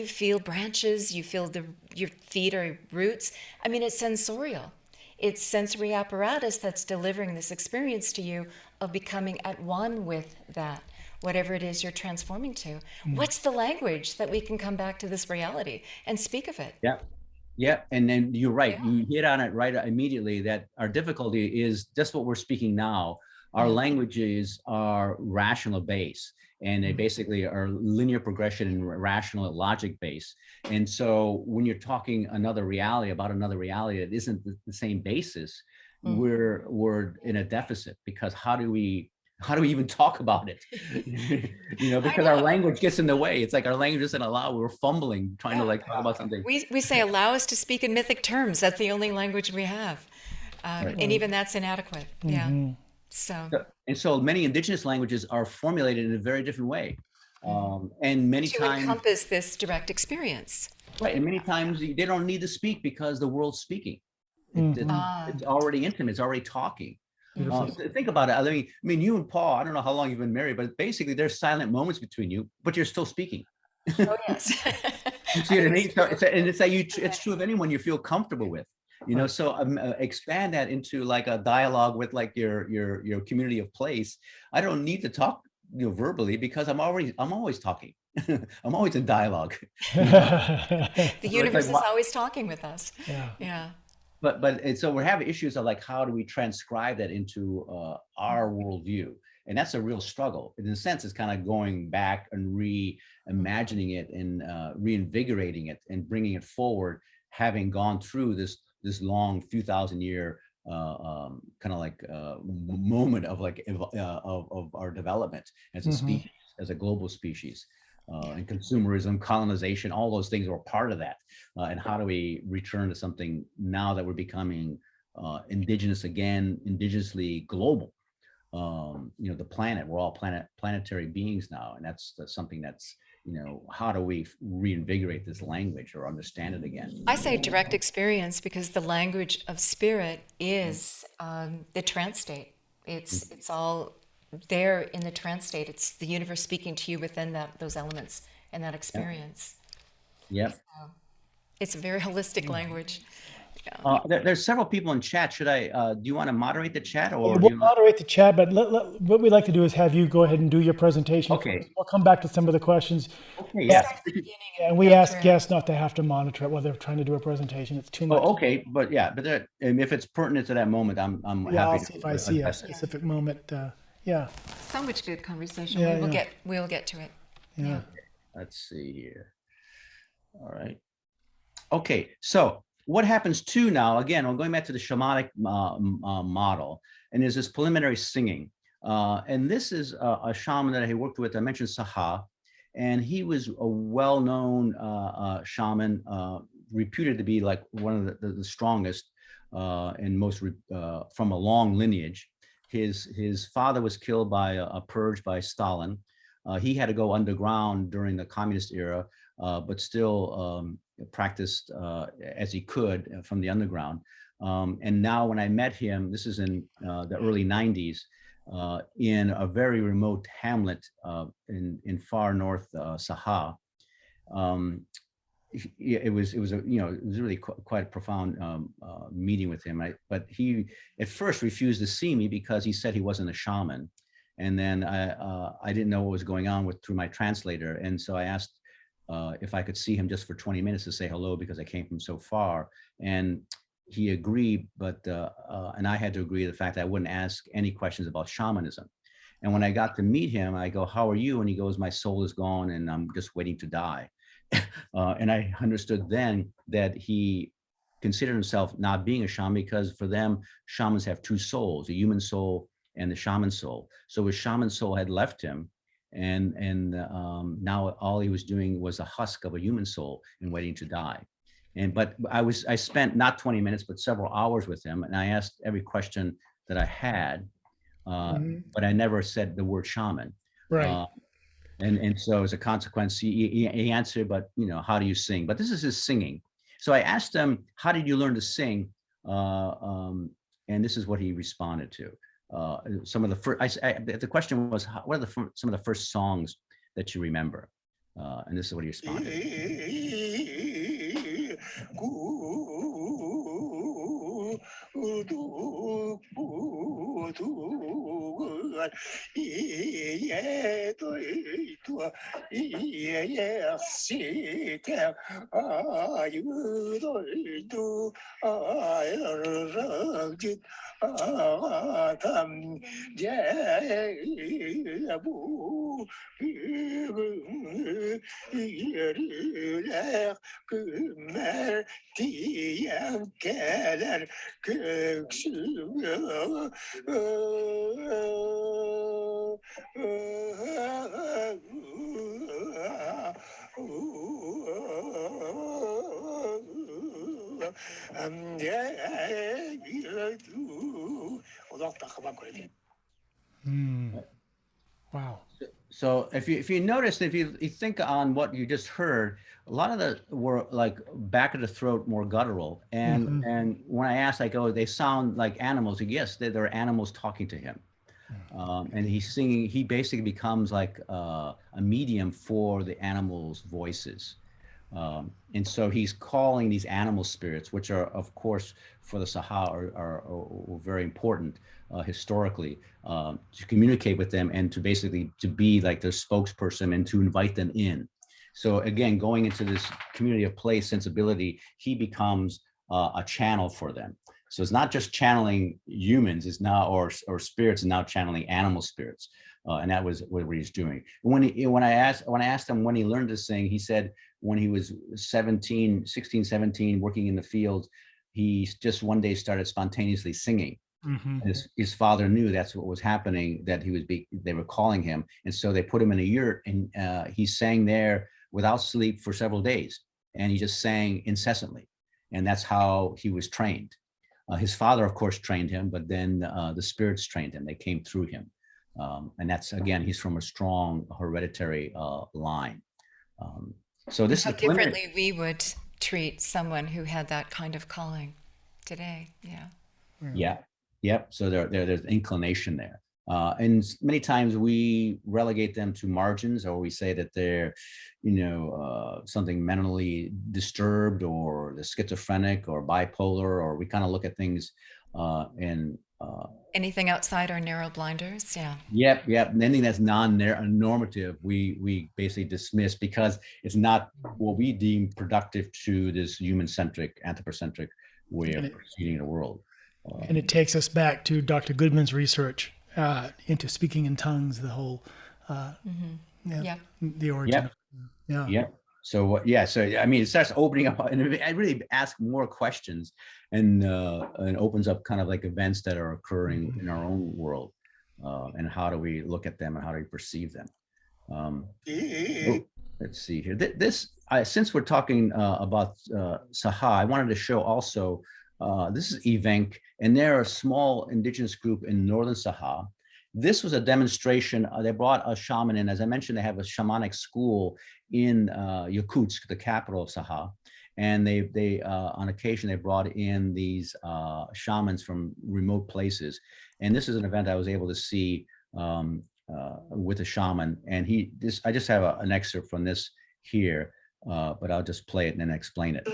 feel branches, you feel your feet are roots. I mean, it's sensorial. It's sensory apparatus that's delivering this experience to you of becoming at one with that, whatever it is you're transforming to. What's the language that we can come back to this reality and speak of it? yeah, and then you're right. Yeah. You hit on it right immediately. That our difficulty is just what we're speaking now. Our Yeah. languages are rational base, and they basically are linear progression and rational logic base. And so when you're talking another reality about another reality that isn't the same basis, we're in a deficit, because how do we even talk about it? Because our language gets in the way. It's like our language doesn't allow. We're fumbling trying to like talk about something. We say, allow us to speak in mythic terms. That's the only language we have. Right. And even that's inadequate. Yeah. So many indigenous languages are formulated in a very different way. And many To times, encompass this direct experience. right, and many times they don't need to speak because the world's speaking. It's already intimate. It's already talking. Think about it. I mean, you and Paul, I don't know how long you've been married, but basically there's silent moments between you, but you're still speaking. Oh, yes. You see what I mean? So it's true of anyone you feel comfortable with. So expand that into like a dialogue with like your community of place. I don't need to talk verbally, because I'm always talking. I'm always in dialogue. The universe is like, always talking with us. Yeah. But so we're having issues of like, how do we transcribe that into our worldview? And that's a real struggle. In a sense, it's kind of going back and reimagining it and reinvigorating it and bringing it forward, having gone through this long few thousand year kind of like moment of like of our development as a species, as a global species. And consumerism, colonization, all those things were part of that. And how do we return to something now that we're becoming indigenous again, indigenously global? The planet, we're all planetary beings now. And that's something that's, how do we reinvigorate this language or understand it again? I say direct experience because the language of spirit is the trance state. It's all there in the trance state. It's the universe speaking to you within those elements and that experience. Yep. So it's a very holistic language. There's several people in chat. Should I, do you want to moderate the chat or? We'll moderate the chat, but what we'd like to do is have you go ahead and do your presentation. Okay. First. We'll come back to some of the questions. Okay, yeah. And we ask guests not to have to monitor it while they're trying to do a presentation. It's too much. Oh, okay, but yeah, but if it's pertinent to that moment, I'm Yeah, I'll happy see to if I see a address it. specific moment. Yeah. So much good conversation. Yeah, We'll get to it. Yeah. Let's see here. All right. Okay, so what happens too now, again, I'm going back to the shamanic model, and there's this preliminary singing. And this is a shaman that I worked with. I mentioned Saha, and he was a well-known shaman, reputed to be like one of the strongest and most from a long lineage. His father was killed by a purge by Stalin. He had to go underground during the communist era, but still practiced as he could from the underground. And now when I met him, this is in the early 90s, in a very remote hamlet in far north Saha. It was really quite a profound meeting with him. But he at first refused to see me because he said he wasn't a shaman. And then I didn't know what was going on through my translator. And so I asked if I could see him just for 20 minutes to say hello because I came from so far. And he agreed, but and I had to agree to the fact that I wouldn't ask any questions about shamanism. And when I got to meet him, I go, "How are you?" And he goes, "My soul is gone and I'm just waiting to die." And I understood then that he considered himself not being a shaman because for them, shamans have two souls, a human soul and the shaman soul. So his shaman soul had left him, and now all he was doing was a husk of a human soul and waiting to die. But I spent not 20 minutes, but several hours with him, and I asked every question that I had, but I never said the word shaman. Right. And so as a consequence, he answered, but how do you sing? But this is his singing. So I asked him, how did you learn to sing? And this is what he responded to. Some of the first, the question was, what are some of the first songs that you remember? And this is what he responded. Wow. So if you notice, if you think on what you just heard, a lot of the were like back of the throat, more guttural. And when I asked, I go, they sound like animals. Yes, they're animals talking to him. And he's singing. He basically becomes like a medium for the animals' voices. And so he's calling these animal spirits, which are, of course, for the Saha are very important historically, to communicate with them and to basically to be like their spokesperson and to invite them in. So again, going into this community of place sensibility, he becomes a channel for them. So it's not just channeling humans, it's now or spirits, and now channeling animal spirits. And that was what he's doing. When I asked him when he learned to sing, he said when he was 16, 17, working in the field, he just one day started spontaneously singing. His father knew that's what was happening, that they were calling him. And so they put him in a yurt, and he sang there without sleep for several days. And he just sang incessantly. And that's how he was trained. His father, of course, trained him, but then the spirits trained him. They came through him. And that's, again, he's from a strong hereditary line. So this How is differently we would treat someone who had that kind of calling today. Yeah. Yeah. Yep. So there's inclination there. And many times we relegate them to margins, or we say that they're, something mentally disturbed, or they're schizophrenic or bipolar, or we kind of look at things in Anything outside our narrow blinders? Yeah. Yep. And anything that's non-normative, we basically dismiss because it's not what we deem productive to this human-centric, anthropocentric way of perceiving the world. And it takes us back to Dr. Goodman's research into speaking in tongues, the whole, the origin. Yeah. So I mean, it starts opening up, and I really ask more questions, and opens up kind of like events that are occurring in our own world, and how do we look at them and how do we perceive them? Let's see here. Since we're talking about Saha, I wanted to show also. This is Evenk, and they're a small indigenous group in northern Saha. This was a demonstration. They brought a shaman in. As I mentioned, they have a shamanic school in Yakutsk, the capital of Saha. And they on occasion, they brought in these shamans from remote places. And this is an event I was able to see with a shaman. And I just have an excerpt from this here, but I'll just play it and then explain it.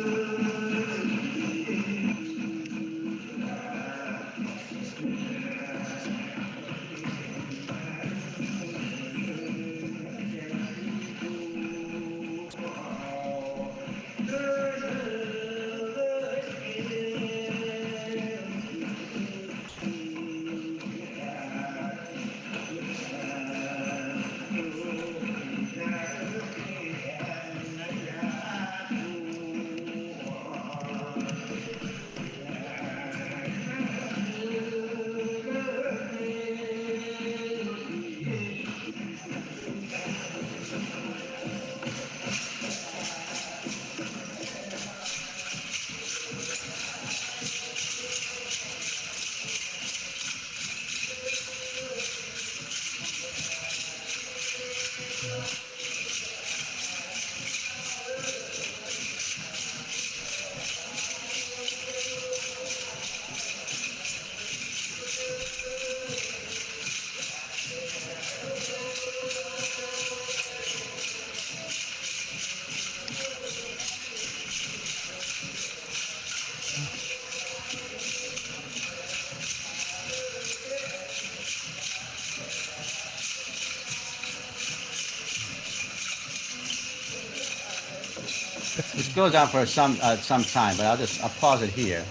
This goes on for some time, but I'll pause it here.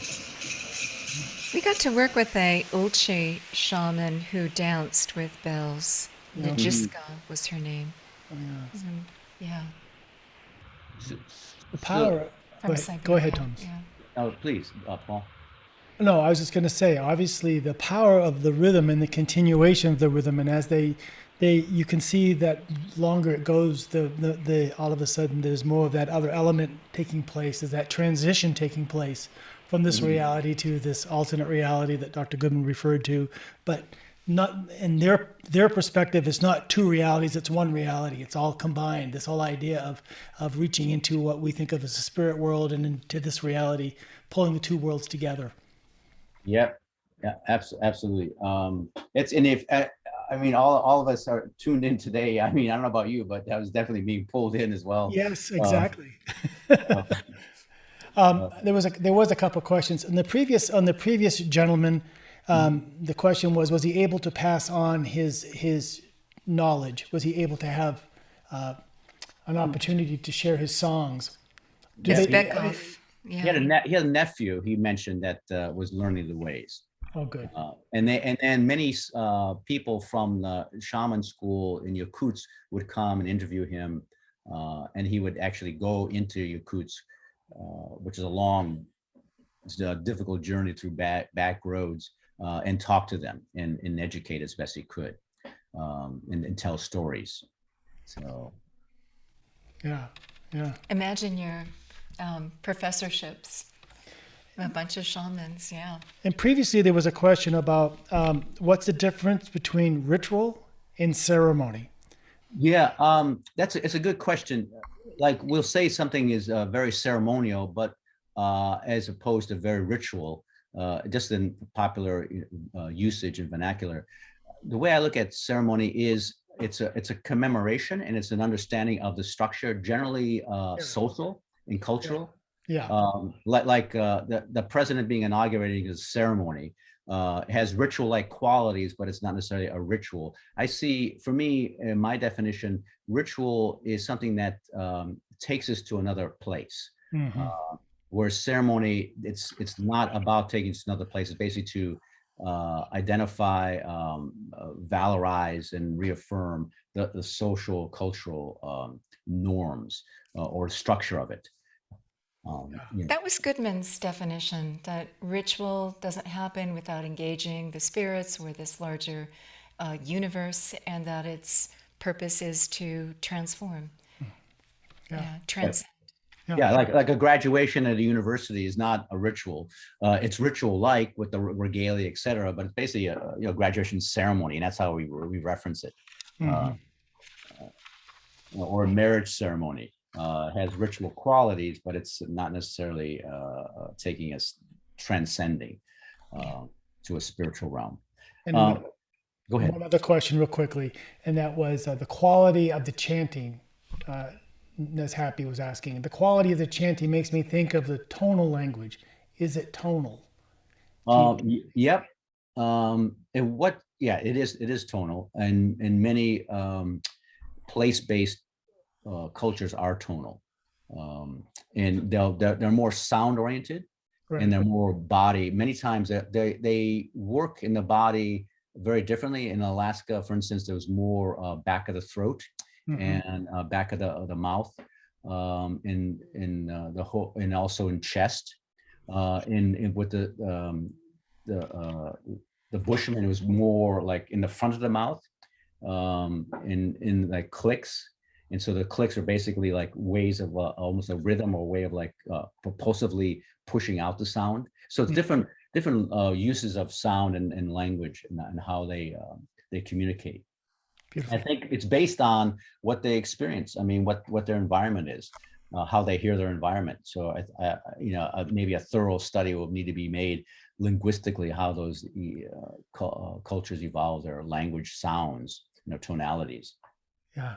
We got to work with a Ulchi shaman who danced with bells. Najiska was her name. Yeah. The power. Go ahead, Thomas. Yeah. Oh, please, Paul. No, I was just going to say, obviously, the power of the rhythm and the continuation of the rhythm, and as you can see that longer it goes, the all of a sudden there's more of that other element taking place. There's that transition taking place from this reality to this alternate reality that Dr. Goodman referred to, but not in their perspective. It's not two realities; it's one reality. It's all combined. This whole idea of reaching into what we think of as a spirit world and into this reality, pulling the two worlds together. Yep. Yeah, absolutely. I mean, all of us are tuned in today. I mean, I don't know about you, but I was definitely being pulled in as well. Yes, exactly. There was a couple of questions on the previous gentleman. The question was he able to pass on his knowledge? Was he able to have an opportunity to share his songs? Yeah. He had a nephew. He mentioned that was learning the ways. Oh, good. And many people from the shaman school in Yakutsk would come and interview him, and he would actually go into Yakutsk, which is a long, difficult journey through back roads, and talk to them and educate as best he could, and tell stories. So, yeah. Imagine your professorships. A bunch of shamans, yeah. And previously there was a question about what's the difference between ritual and ceremony? Yeah, it's a good question. Like we'll say something is very ceremonial, but as opposed to very ritual, just in popular usage and vernacular. the way I look at ceremony is it's a commemoration, and it's an understanding of the structure, generally social and cultural. Yeah. Like the president being inaugurated is a ceremony. Has ritual-like qualities, but it's not necessarily a ritual. I see, for me, in my definition, ritual is something that takes us to another place. Mhm. Whereas ceremony, it's not about taking us to another place. It's basically to identify, valorize, and reaffirm the social, cultural norms or structure of it. Yeah. That was Goodman's definition, that ritual doesn't happen without engaging the spirits or this larger universe, and that its purpose is to transform. Yeah. Transcend. Yeah, like a graduation at a university is not a ritual. It's ritual-like with the regalia, et cetera, but it's basically a graduation ceremony, and that's how we reference it. Mhm. Or a marriage ceremony has ritual qualities, but it's not necessarily taking us transcending to a spiritual realm. And Go ahead. one other question real quickly, and that was the quality of the chanting. As Happy was asking, the quality of the chanting makes me think of the tonal language. Is it tonal? Yep. It is tonal, and many place-based cultures are tonal, and they're more sound oriented, Right. and they're more body. Many times they work in the body very differently. In Alaska, for instance, there was more back of the throat and back of the mouth, in the whole, and also in chest. With the Bushmen, it was more like in the front of the mouth, in like clicks. And so the clicks are basically like ways of almost a rhythm, or a way of like propulsively pushing out the sound. So it's different uses of sound and language, and how they communicate. Beautiful. I think it's based on what they experience. I mean, what their environment is, how they hear their environment. So maybe a thorough study will need to be made linguistically, how those cultures evolve their language sounds, tonalities. Yeah.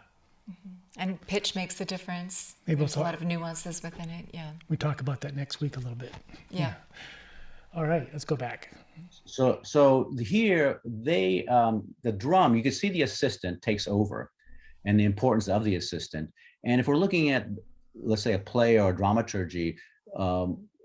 And pitch makes a difference. Maybe There's a we'll lot of nuances within it. Yeah. We talk about that next week a little bit. Yeah. All right, let's go back. So here the drum, you can see the assistant takes over, and the importance of the assistant. And if we're looking at, let's say, a play or a dramaturgy,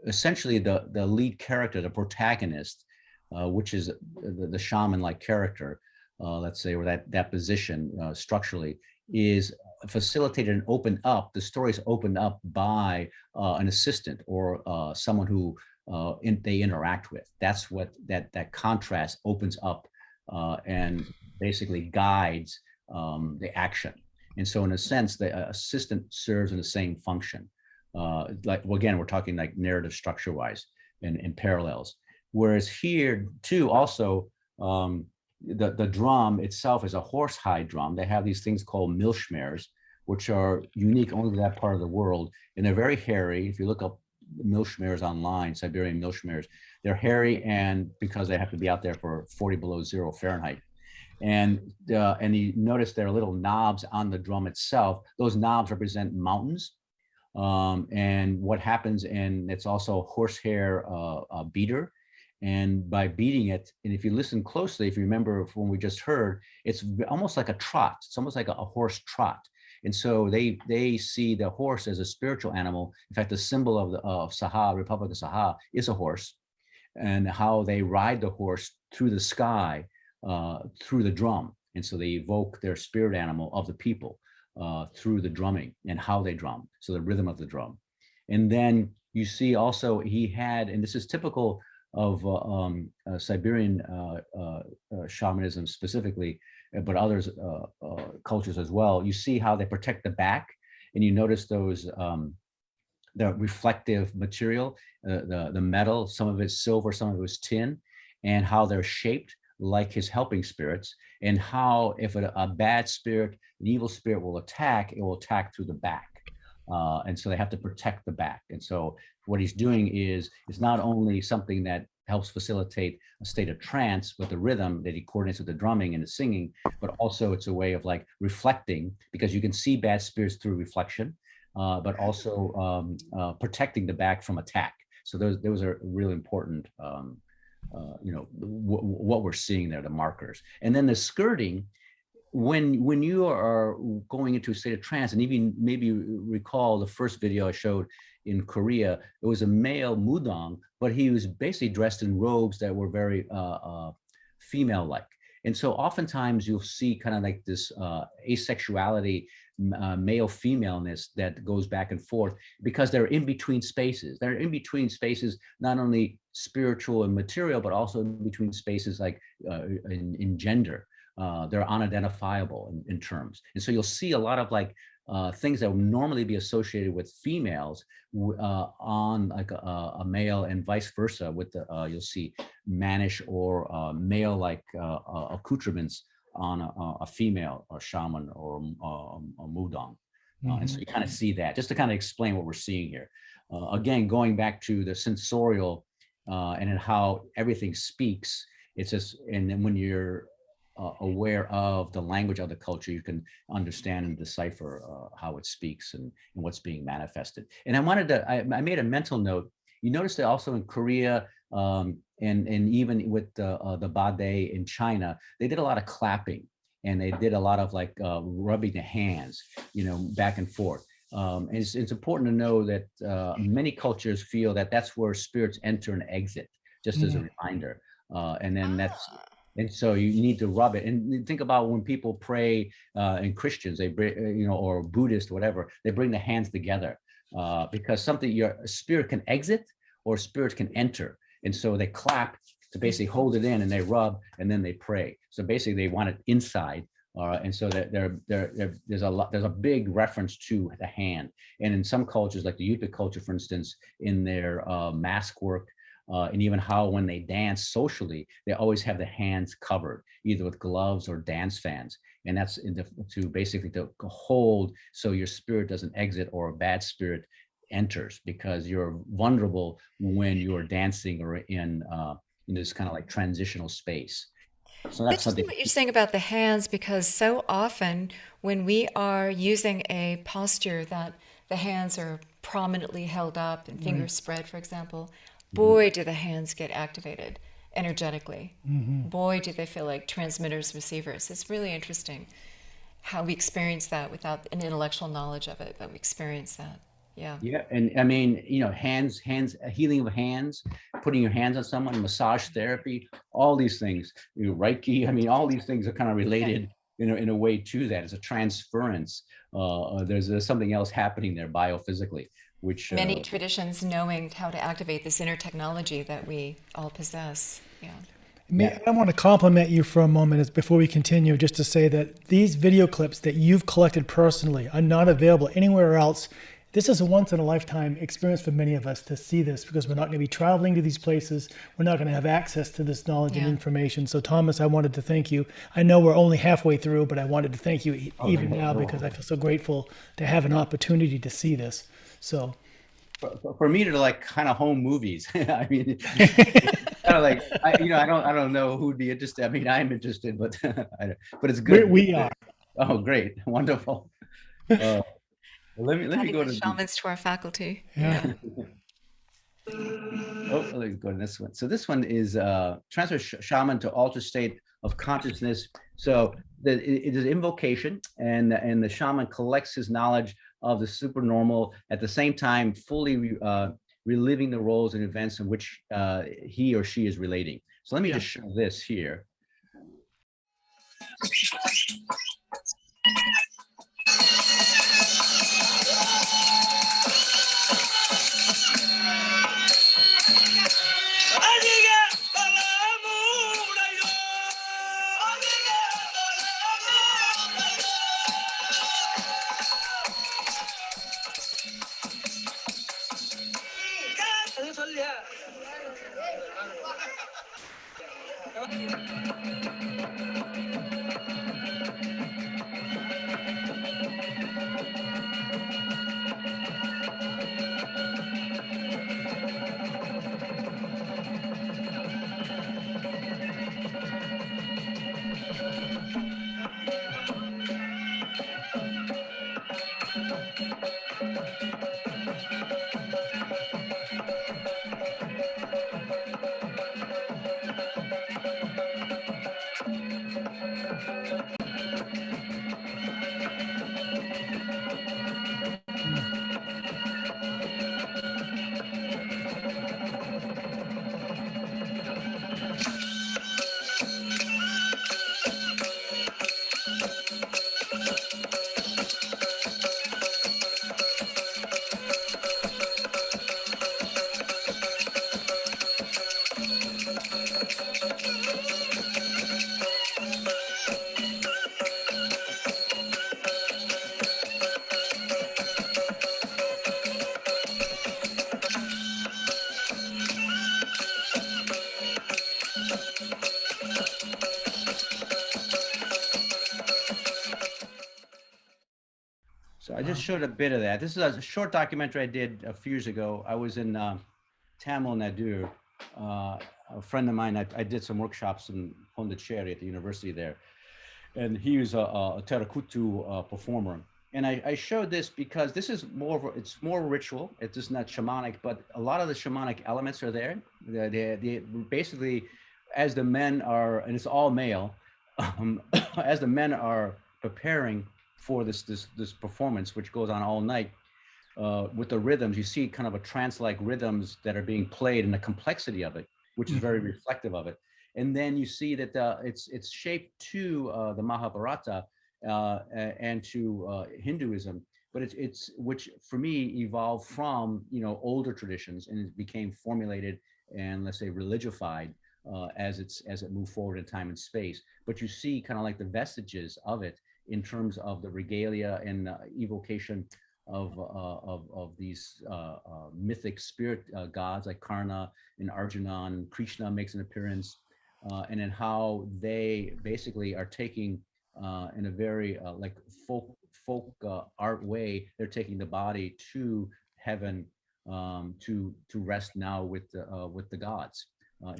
essentially the lead character, the protagonist, which is the shaman-like character, let's say, or that position structurally, is facilitated and opened up. The story is opened up by an assistant, or someone who they interact with. That's what that contrast opens up and basically guides the action. And so in a sense, the assistant serves in the same function. Again, we're talking like narrative structure wise and parallels. Whereas here too, also, the drum itself is a horsehide drum. They have these things called milshmares, which are unique only to that part of the world. And they're very hairy. If you look up milshmares online, Siberian milshmares, they're hairy, and because they have to be out there for 40 below zero Fahrenheit. And you notice there are little knobs on the drum itself. Those knobs represent mountains. And what happens, and it's also a horsehair beater. And by beating it, and if you listen closely, if you remember when we just heard, it's almost like a trot. It's almost like a horse trot. And so they see the horse as a spiritual animal. In fact, the symbol of Saha, Republic of Saha, is a horse, and how they ride the horse through the sky, through the drum. And so they evoke their spirit animal of the people through the drumming and how they drum. So the rhythm of the drum. And then you see also he had, and this is typical of Siberian shamanism specifically, but others cultures as well. You see how they protect the back, and you notice those the reflective material, the metal, some of it's silver, some of it was tin, and how they're shaped like his helping spirits, and how if a bad spirit, an evil spirit will attack, it will attack through the back. And so they have to protect the back. And so what he's doing is, it's not only something that helps facilitate a state of trance with the rhythm that he coordinates with the drumming and the singing, but also it's a way of like reflecting, because you can see bad spirits through reflection, but also protecting the back from attack. So those are really important, what we're seeing there, the markers. And then the skirting, when you are going into a state of trance, and even maybe recall the first video I showed in Korea, it was a male mudang, but he was basically dressed in robes that were very female-like. And so oftentimes you'll see kind of like this asexuality, male femaleness that goes back and forth, because they're in between spaces. They're in between spaces, not only spiritual and material, but also in between spaces like in gender. They're unidentifiable in terms. And so you'll see a lot of like things that would normally be associated with females on like a male, and vice versa with the, you'll see mannish or male-like accoutrements on a female, or shaman, or a mudang. And so you kind of see that, just to kind of explain what we're seeing here. Again, going back to the sensorial and how everything speaks, it's just, and then when you're aware of the language of the culture, you can understand and decipher how it speaks and what's being manifested. And I wanted to, I made a mental note. You notice that also in Korea and even with the Bade in China, they did a lot of clapping, and they did a lot of like rubbing the hands, back and forth. And it's important to know that many cultures feel that that's where spirits enter and exit, just as a reminder. And then that's, and so you need to rub it. And think about when people pray in Christians, they bring, or Buddhist, whatever, they bring the hands together because something, your spirit can exit or spirit can enter. And so they clap to basically hold it in, and they rub, and then they pray. So basically they want it inside. And so that there's a big reference to the hand. And in some cultures, like the Utah culture, for instance, in their mask work, and even how when they dance socially, they always have the hands covered, either with gloves or dance fans. And that's to basically to hold so your spirit doesn't exit or a bad spirit enters, because you're vulnerable when you're dancing or in this kind of like transitional space. So that's something. What you're saying about the hands, because so often when we are using a posture that the hands are prominently held up and fingers spread, for example, boy, do the hands get activated energetically. Boy, do they feel like transmitters, receivers. It's really interesting how we experience that without an intellectual knowledge of it, but we experience that. Yeah. Yeah. And I mean, hands, healing of hands, putting your hands on someone, massage therapy, all these things, Reiki. I mean, all these things are kind of related in a way to that. It's a transference. There's something else happening there biophysically, which many traditions knowing how to activate this inner technology that we all possess. Yeah. I want to compliment you for a moment before we continue, just to say that these video clips that you've collected personally are not available anywhere else. This is a once-in-a-lifetime experience for many of us to see this, because we're not going to be traveling to these places. We're not going to have access to this knowledge and information. So, Thomas, I wanted to thank you. I know we're only halfway through, but I wanted to thank you even now, because I feel so grateful to have an opportunity to see this. So, for me to like kind of home movies, I mean, kind of like I don't know who'd be interested. I mean, I'm interested, but it's good. We are. Oh, great, wonderful. Let me go to shamans to our faculty. Yeah. Let me go to this one. So this one is transfer shaman to alter state of consciousness. So it is invocation, and the shaman collects his knowledge of the supernormal, at the same time fully reliving the roles and events in which he or she is relating. So let me just show this here. So I just showed a bit of that. This is a short documentary I did a few years ago. I was in Tamil Nadu. A friend of mine, I did some workshops in Pondicherry at the university there. And he was a Terakutu performer. And I showed this because this is it's more ritual. It's just not shamanic, but a lot of the shamanic elements are there. They basically, as the men are, and it's all male, as the men are preparing for this performance, which goes on all night, with the rhythms, you see kind of a trance-like rhythms that are being played and the complexity of it, which is very reflective of it. And then you see that it's shaped to the Mahabharata and to Hinduism, but it's which for me evolved from older traditions, and it became formulated and, let's say, religified as it moved forward in time and space. But you see kind of like the vestiges of it in terms of the regalia and evocation of these mythic spirit gods like Karna and Arjuna, and Krishna makes an appearance, and then how they basically are taking in a very like folk art way, they're taking the body to heaven to rest now with the gods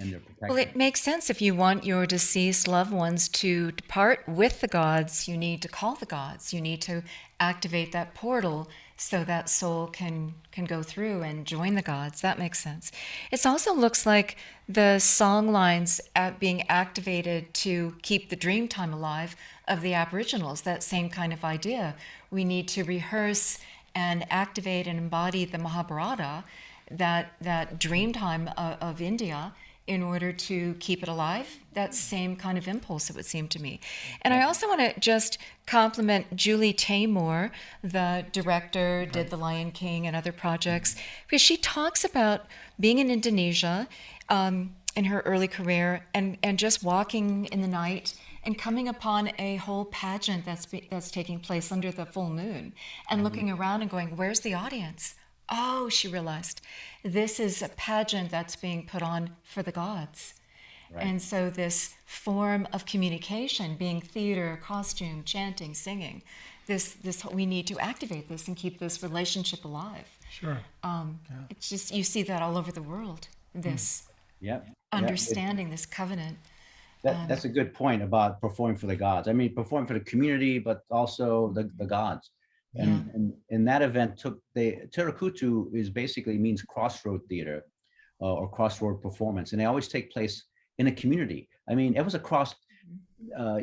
and their protection. Well, it makes sense. If you want your deceased loved ones to depart with the gods, you need to call the gods. You need to activate that portal so that soul can go through and join the gods. That makes sense. It also looks like the song lines being activated to keep the dream time alive of the Aboriginals, that same kind of idea. We need to rehearse and activate and embody the Mahabharata, that dream time of India, in order to keep it alive. That same kind of impulse, it would seem to me. And I also want to just compliment Julie Taymor, the director, did The Lion King and other projects, because she talks about being in Indonesia in her early career and just walking in the night and coming upon a whole pageant that's taking place under the full moon, and looking around and going, where's the audience? Oh, she realized, this is a pageant that's being put on for the gods. Right. And so this form of communication, being theater, costume, chanting, singing, this we need to activate this and keep this relationship alive. Sure. It's just, you see that all over the world, this Yep. understanding, this covenant. That's a good point about performing for the gods. I mean, performing for the community, but also the gods. And that event Terakutu is basically means crossroad theater or crossroad performance. And they always take place in a community. I mean, it was across,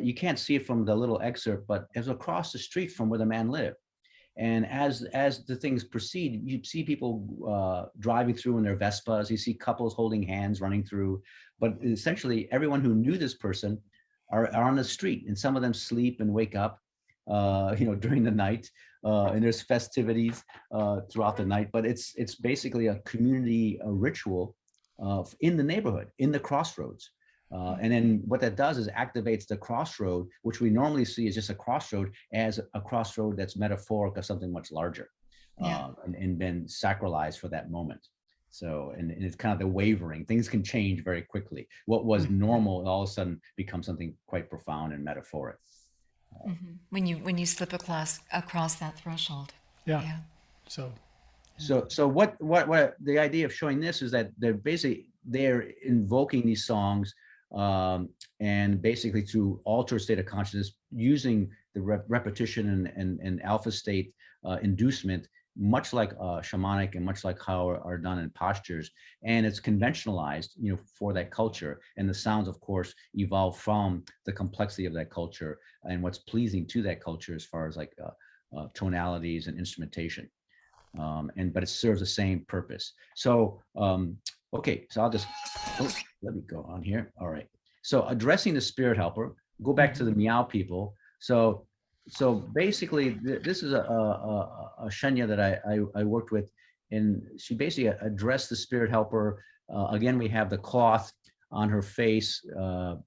you can't see it from the little excerpt, but it was across the street from where the man lived. And as the things proceed, you see people driving through in their Vespas, you see couples holding hands running through, but essentially everyone who knew this person are on the street, and some of them sleep and wake up during the night, and there's festivities throughout the night, but it's basically a community ritual in the neighborhood, in the crossroads. And then what that does is activates the crossroad, which we normally see as just a crossroad, as a crossroad that's metaphoric of something much larger, and been sacralized for that moment. So, and it's kind of the wavering. Things can change very quickly. What was normal all of a sudden becomes something quite profound and metaphoric. When you slip across that threshold. Yeah. So what the idea of showing this is that they're invoking these songs and basically to alter a state of consciousness using the repetition and alpha state inducement, much like shamanic and much like how are done in postures, and it's conventionalized, for that culture. And the sounds, of course, evolve from the complexity of that culture and what's pleasing to that culture as far as like tonalities and instrumentation. But it serves the same purpose. So, okay, so I'll just, let me go on here. All right. So addressing the spirit helper, go back to the Meow people. So basically, this is a Shenya that I worked with, and she basically addressed the spirit helper. Again, we have the cloth on her face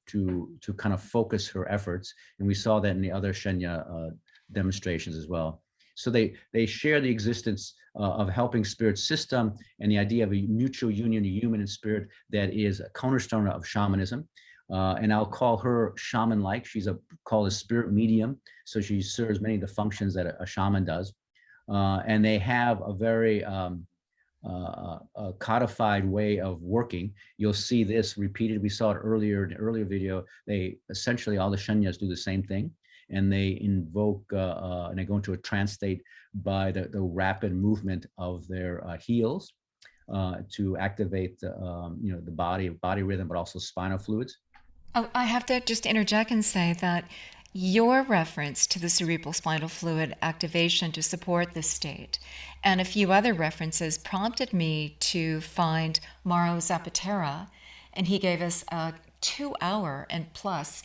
to kind of focus her efforts, and we saw that in the other Shenya demonstrations as well. So they share the existence of helping spirit system and the idea of a mutual union of human and spirit that is a cornerstone of shamanism. And I'll call her shaman-like. She's called a spirit medium. So she serves many of the functions that a shaman does. and they have a very a codified way of working. You'll see this repeated. We saw it earlier in the earlier video. They essentially, all the Shanyas do the same thing, and they invoke and they go into a trance state by the rapid movement of their heels to activate the body rhythm, but also spinal fluids. Oh, I have to just interject and say that your reference to the cerebral spinal fluid activation to support this state and a few other references prompted me to find Mauro Zapatera, and he gave us a 2-hour and plus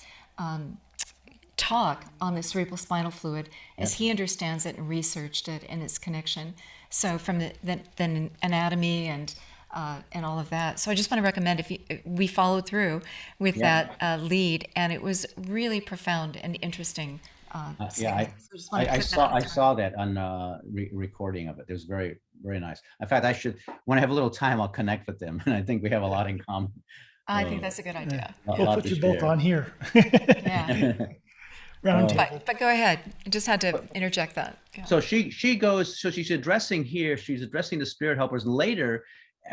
talk on the cerebral spinal fluid as he understands it and researched it and its connection. So from the anatomy and all of that. So I just want to recommend if we followed through with that lead, and it was really profound and interesting. I saw that on recording of it. It was very, very nice. In fact, when I have a little time, I'll connect with them, and I think we have a lot in common. I think that's a good idea. We'll put you both on here. Yeah. Roundtable. But go ahead. I just had to interject that. Yeah. So she's addressing the spirit helpers. Later,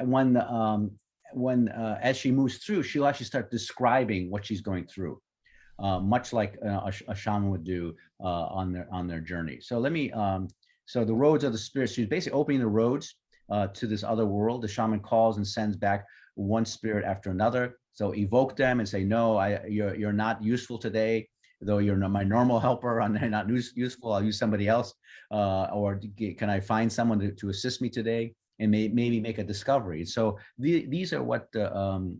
when as she moves through, she'll actually start describing what she's going through, much like a shaman would do on their journey. So so the roads of the spirit. She's basically opening the roads to this other world. The shaman calls and sends back one spirit after another. So evoke them and say, no, you're not useful today. Though you're my normal helper, I'm not useful. I'll use somebody else, or can I find someone to assist me today, and maybe make a discovery. So these are what the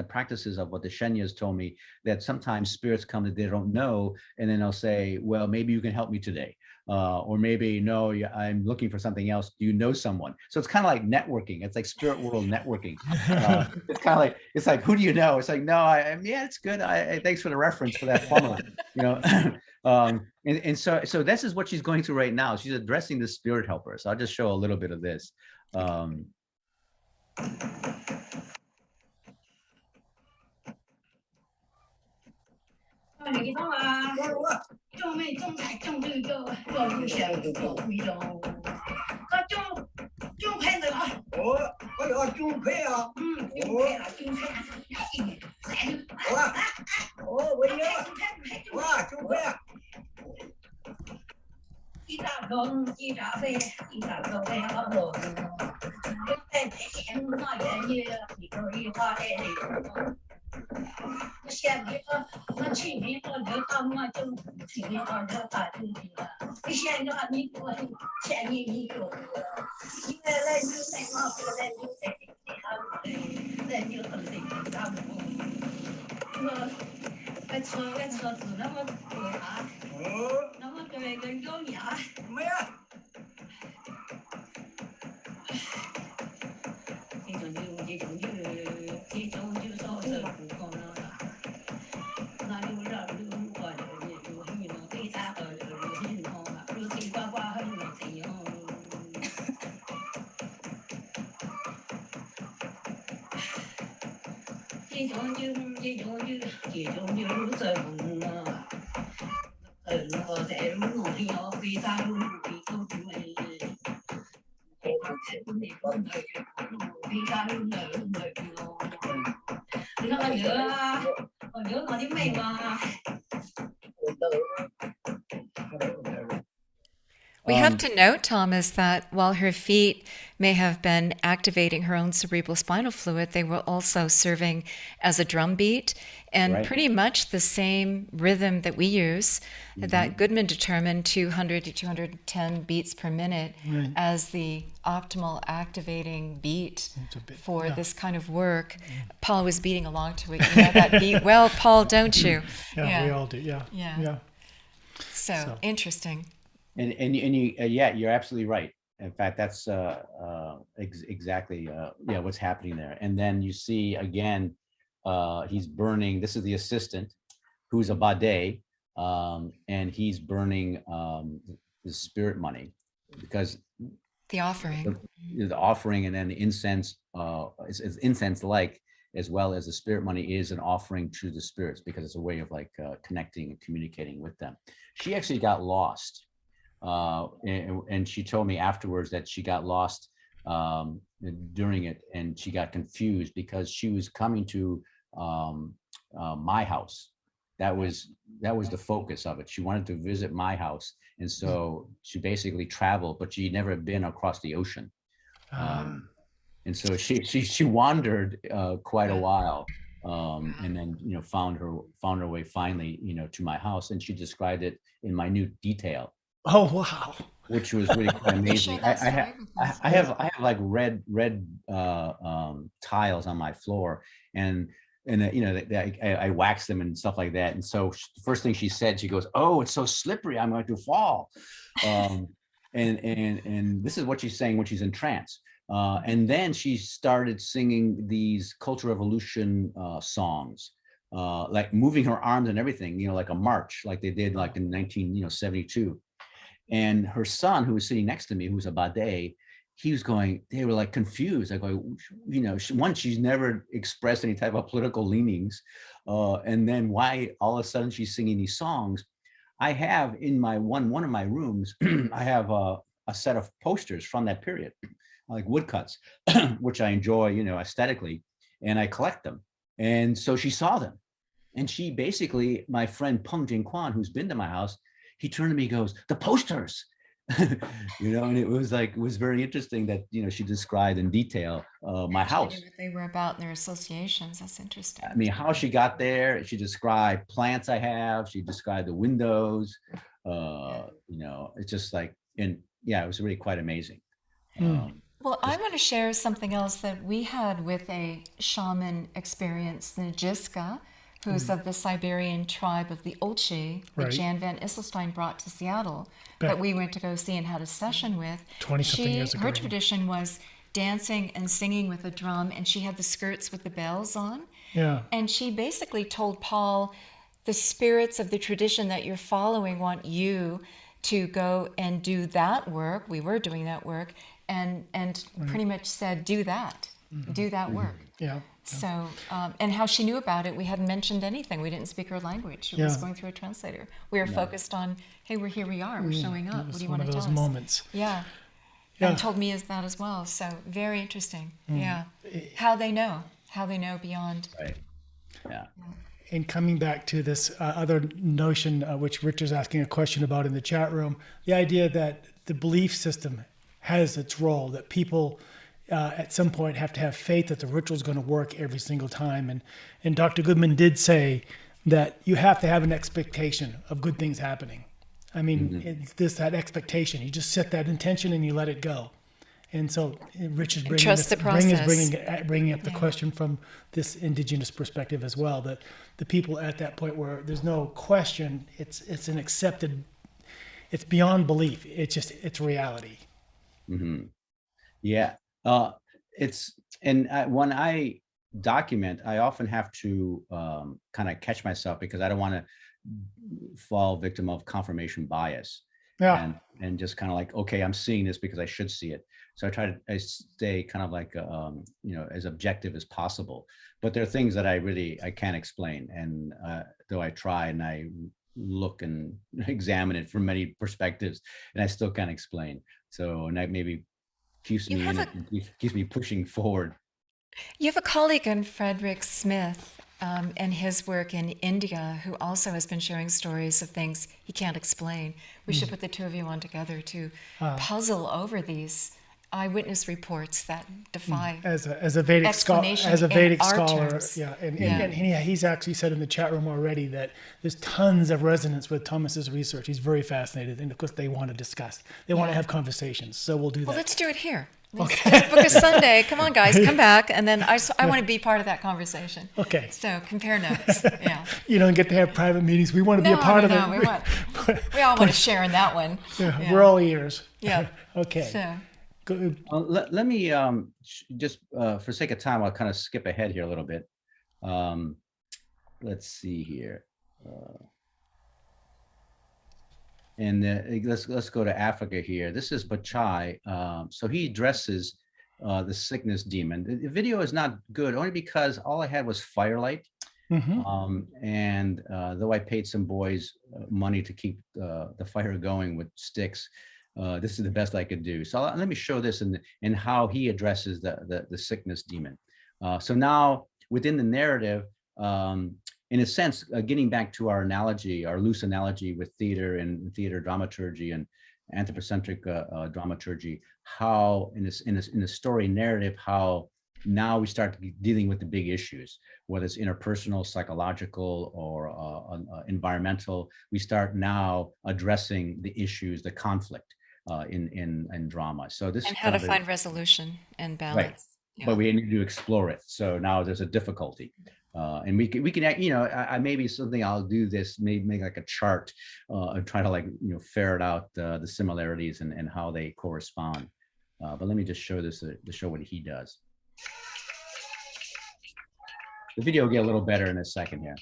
practices of what the Shanyas told me, that sometimes spirits come that they don't know, and then they'll say, well, maybe you can help me today, or maybe no, I'm looking for something else. Do you know someone? So it's kind of like networking. It's like spirit world networking. It's kind of like, it's like, who do you know? It's like, no, yeah, it's good. Thanks for the reference for that formula. And so this is what she's going through right now. She's addressing the spirit helper. So I'll just show a little bit of this. We have to note, Thomas, that while her feet may have been activating her own cerebral spinal fluid, they were also serving as a drum beat, and pretty much the same rhythm that we use, that Goodman determined 200 to 210 beats per minute as the optimal activating beat for this kind of work. Paul was beating along to it. You know that beat well, Paul, don't you? Yeah, we all do. Yeah. So interesting. And you're absolutely right. In fact, that's exactly what's happening there. And then you see again, he's burning. This is the assistant, who's a Bade, and he's burning the spirit money, because the offering, and then the incense is incense-like, as well as the spirit money is an offering to the spirits, because it's a way of like connecting and communicating with them. She actually got lost and she told me afterwards that she got lost during it, and she got confused because she was coming to my house. That was the focus of it. She wanted to visit my house, and so she basically traveled, but she'd never been across the ocean. And so she wandered quite a while, and then found her way finally to my house, and she described it in minute detail, Oh, wow. which was really quite You share amazing. that story with us. I have like red tiles on my floor, and I wax them and stuff like that. And so the first thing she said, she goes, "Oh, it's so slippery, I'm going to fall." And this is what she's saying when she's in trance. And then she started singing these Cultural Revolution songs, like moving her arms and everything, like a march, like they did like in 1972. And her son, who was sitting next to me, who was a Bade, they were like confused. I go, she's never expressed any type of political leanings. And then why all of a sudden she's singing these songs? I have in my one of my rooms, I have a set of posters from that period, like woodcuts, which I enjoy, aesthetically, and I collect them. And so she saw them. And she basically, my friend Peng Jing Kwan, who's been to my house, he turned to me and goes, "The posters." And it was very interesting that, she described in detail my house. What they were about and their associations. That's interesting. I mean, how she got there, she described plants I have, she described the windows, it's just like, it was really quite amazing. Well, I want to share something else that we had with a shaman experience, the Najiska, who's of the Siberian tribe of the Olche, that Right. Jan van Isselstein brought to Seattle, that we went to go see and had a session with. 20-something years ago. Her tradition was dancing and singing with a drum, and she had the skirts with the bells on. Yeah. And she basically told Paul, the spirits of the tradition that you're following want you to go and do that work. We were doing that work, and pretty much said, do that work. Yeah. So, and how she knew about it, we hadn't mentioned anything. We didn't speak her language. She was going through a translator. We were focused on, hey, we're here, we are, we're showing up. What do you want to tell us? One of those moments. Yeah. Yeah. And told me that as well. So very interesting. Yeah. How they know beyond. Right. Yeah. And coming back to this other notion, which Richard's asking a question about in the chat room, the idea that the belief system has its role, that people at some point have to have faith that the ritual is going to work every single time. And Dr. Goodman did say that you have to have an expectation of good things happening. I mean, it's that expectation. You just set that intention and you let it go. And so Rich is bringing trust the process. bringing up the question from this indigenous perspective as well, that the people at that point where there's no question, it's an accepted, it's beyond belief. It's reality. Mm-hmm. Yeah. When I document, I often have to kind of catch myself because I don't want to fall victim of confirmation bias. Yeah. And just kind of like, okay, I'm seeing this because I should see it. So I stay kind of like, as objective as possible. But there are things that I can't explain. And though I try and I look and examine it from many perspectives, and I still can't explain. So, and that maybe keeps me in it and keeps me pushing forward. You have a colleague in Frederick Smith and his work in India who also has been sharing stories of things he can't explain. We should put the two of you on together to puzzle over these eyewitness reports that defy as a Vedic scholar, terms. yeah, and he's actually said in the chat room already that there's tons of resonance with Thomas's research. He's very fascinated, and of course they want to discuss, they want to have conversations. So we'll do that. Well, let's do it here. Okay. Let's book a Sunday. Come on, guys, come back, and then I want to be part of that conversation. Okay. So compare notes. Yeah. You don't get to have private meetings. We want to be a part of it. We all want to share in that one. Yeah. We're all ears. Yeah. Okay. So. Let me just for sake of time, I'll kind of skip ahead here a little bit. Let's see here, and let's go to Africa here. This is Bachai. So he addresses the sickness demon. The video is not good only because all I had was firelight, And though I paid some boys money to keep the fire going with sticks, this is the best I could do. So let me show this in how he addresses the sickness demon. So now within the narrative, in a sense, getting back to our analogy, our loose analogy with theater and theater dramaturgy and anthropocentric dramaturgy, how in a story narrative, how now we start dealing with the big issues, whether it's interpersonal, psychological, or environmental. We start now addressing the issues, the conflict in drama. So this And is how to kind of find resolution and right, balance. Yeah. but we need to explore it. So now there's a difficulty. And we can, you know, I maybe something I'll do this, maybe make like a chart and try to like, you know, ferret out the similarities and how they correspond. But let me just show this to show what he does. The video will get a little better in a second here.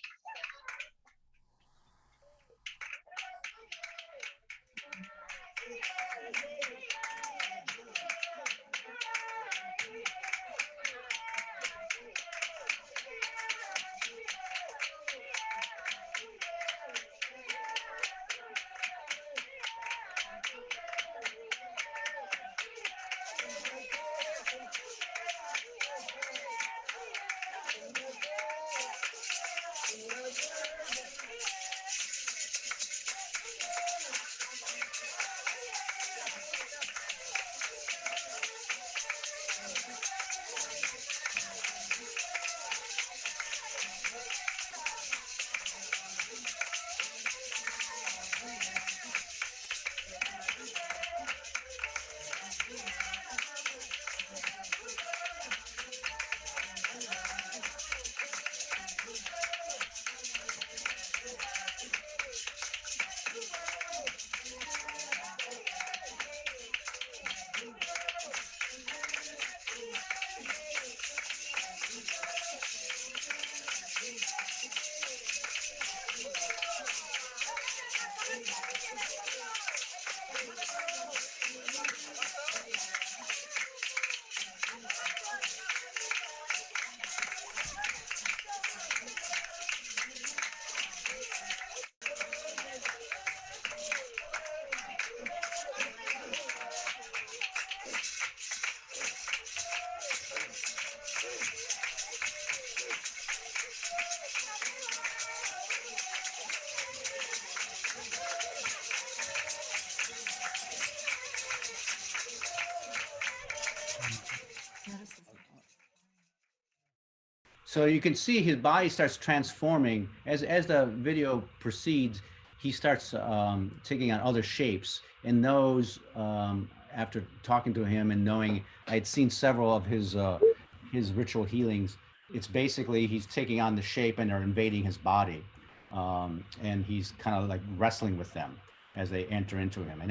So you can see his body starts transforming as the video proceeds. He starts taking on other shapes, and those after talking to him and knowing I'd seen several of his ritual healings. It's basically he's taking on the shape and they're invading his body, and he's kind of like wrestling with them as they enter into him. And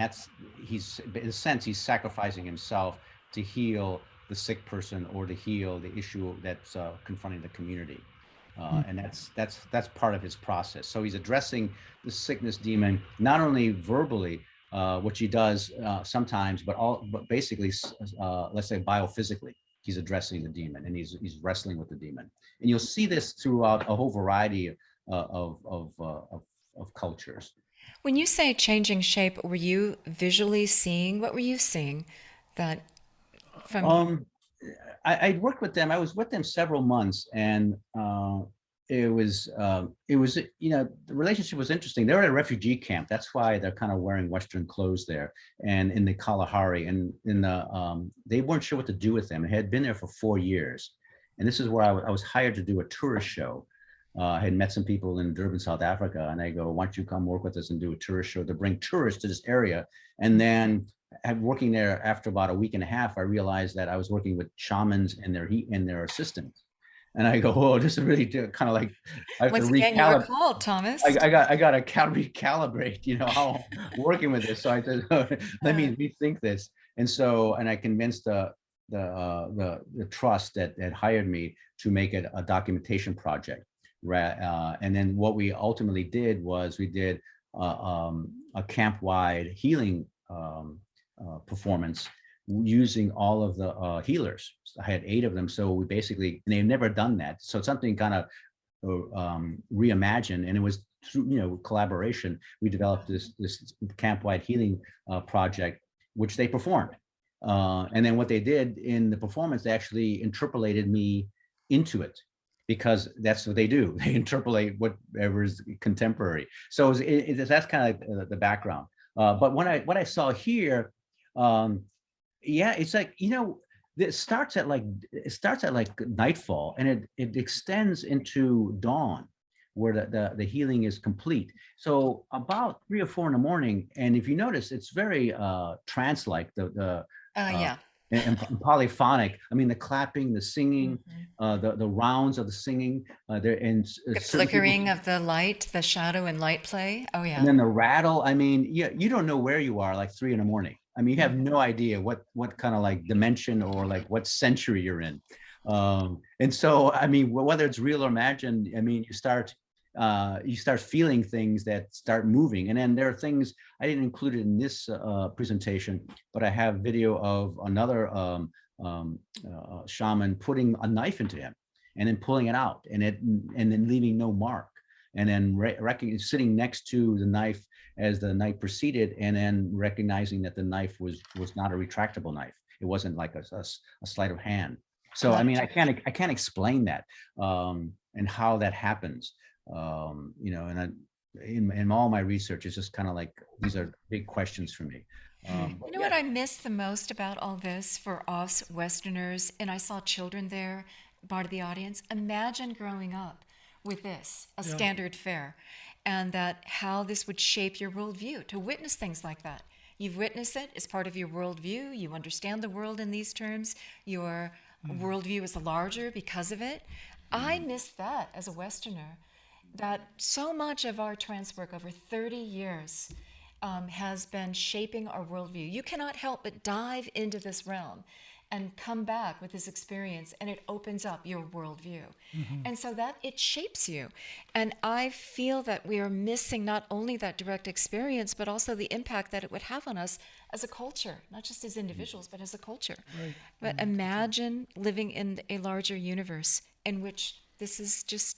he's in a sense he's sacrificing himself to heal the sick person or to heal the issue that's confronting the community. And that's part of his process. So he's addressing the sickness demon, not only verbally, which he does sometimes, but basically, let's say biophysically, he's addressing the demon and he's wrestling with the demon. And you'll see this throughout a whole variety of cultures. When you say changing shape, were you visually seeing? What were you seeing that from? I worked with them. I was with them several months, and it was you know, the relationship was interesting. They were at a refugee camp. That's why they're kind of wearing Western clothes there, and in the Kalahari, and in the they weren't sure what to do with them. They had been there for 4 years, and this is where I was hired to do a tourist show. I had met some people in Durban, South Africa, and they go, "Why don't you come work with us and do a tourist show to bring tourists to this area?" And then working there after about a week and a half, I realized that I was working with shamans and their assistants. And I go, "Oh, this is really kind of like I have Once to again, you were called, Thomas. I got to recalibrate, you know, how I'm working with this." So I said, "Let me rethink this." And so, and I convinced the trust that hired me to make it a documentation project. And then what we ultimately did was we did a camp-wide healing performance using all of the healers. I had 8 of them. So we basically, and they've never done that. So something kind of reimagined, and it was through collaboration. We developed this camp-wide healing project, which they performed, and then what they did in the performance, they actually interpolated me into it, because that's what they do. They interpolate whatever is contemporary. So that's kind of like the background. But what I saw here, it's like, it starts at like nightfall, and it extends into dawn, where the healing is complete. So about 3 or 4 in the morning, and if you notice, it's very trance-like, and polyphonic. I mean, the clapping, the singing, the rounds of the singing, the flickering of the light, the shadow and light play. Oh yeah. And then the rattle. I mean, you don't know where you are like 3 in the morning. I mean, you have no idea what kind of like dimension or like what century you're in. And so, I mean, whether it's real or imagined, I mean, you start feeling things that start moving. And then there are things I didn't include it in this presentation, but I have video of another shaman putting a knife into him and then pulling it out, and then leaving no mark, and then sitting next to the knife as the night proceeded, and then recognizing that the knife was not a retractable knife. It wasn't like a sleight of hand. So I mean, I can't explain that, and how that happens. And in all my research, it's just kind of like, these are big questions for me. What I miss the most about all this for us Westerners, and I saw children there, part of the audience, imagine growing up with this, a standard fare, and that how this would shape your worldview, to witness things like that. You've witnessed it as part of your worldview. You understand the world in these terms. Your worldview is larger because of it. I miss that as a Westerner, that so much of our trance work over 30 years has been shaping our worldview. You cannot help but dive into this realm and come back with this experience, and it opens up your worldview. And so that it shapes you. And I feel that we are missing not only that direct experience, but also the impact that it would have on us as a culture, not just as individuals, but as a culture. Right. But imagine living in a larger universe in which this is just,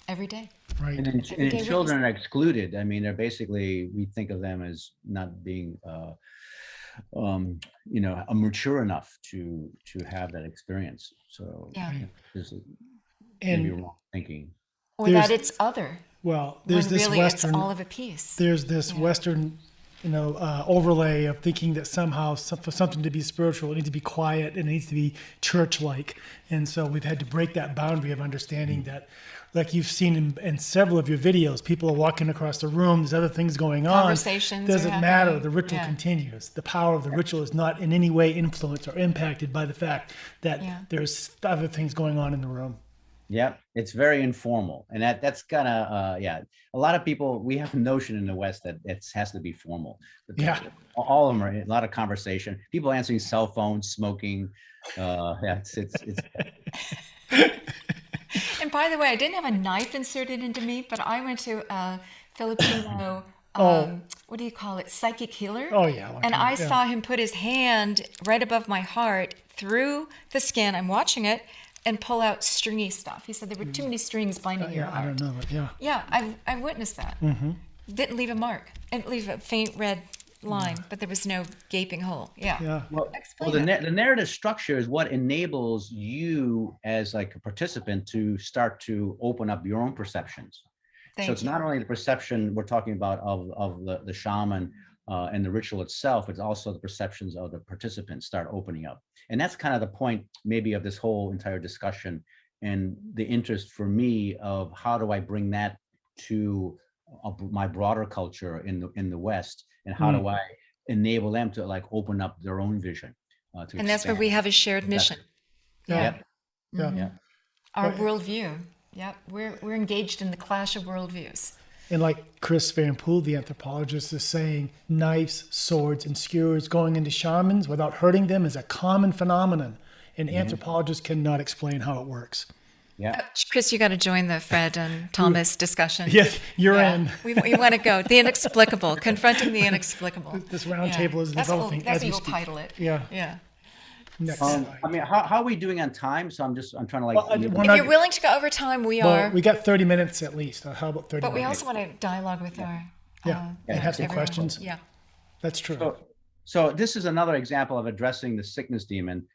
every day. Right. And children are excluded. I mean, they're basically, we think of them as not being mature enough to have that experience. So there's maybe wrong thinking. Or that it's other. Well, there's this really Western, it's all of a piece. There's this Western, overlay of thinking that somehow for something to be spiritual, it needs to be quiet and it needs to be church-like. And so we've had to break that boundary of understanding that, like you've seen in several of your videos, people are walking across the room, there's other things going on. Conversations doesn't matter, the ritual continues. The power of the ritual is not in any way influenced or impacted by the fact that there's other things going on in the room. Yeah, it's very informal, and that's kind of a lot of people, we have a notion in the West that it has to be formal. All of them are a lot of conversation, people answering cell phones, smoking. It's And by the way, I didn't have a knife inserted into me, but I went to a Filipino what do you call it, psychic healer. And I saw him put his hand right above my heart through the skin, I'm watching it, and pull out stringy stuff. He said there were too many strings binding your heart. I don't know, but I've witnessed that. Didn't leave a mark. It leave a faint red line, but there was no gaping hole. Well, the narrative structure is what enables you as like a participant to start to open up your own perceptions. So it's not only the perception we're talking about of the shaman and the ritual itself, it's also the perceptions of the participants start opening up. And that's kind of the point maybe of this whole entire discussion, and the interest for me of how do I bring that to my broader culture in the West, and how do I enable them to like open up their own vision. And that's where we have a shared mission. Yeah. Our worldview. We're engaged in the clash of worldviews. And like Chris Van Poel, the anthropologist, is saying, knives, swords, and skewers going into shamans without hurting them is a common phenomenon, and anthropologists cannot explain how it works. Chris, you got to join the Fred and Thomas discussion. Yes, you're in. We want to go. The inexplicable, confronting the inexplicable. This round table is developing. That's what you'll title it. Next So- slide. I mean, how are we doing on time? So I'm trying to like. Well, we're If not- you're willing to go over time, we well, are. we got 30 minutes at least. How about 30 But we minutes? also want to dialogue with our. Yeah, and have some everyone. questions. Yeah. That's true. So this is another example of addressing the sickness demon.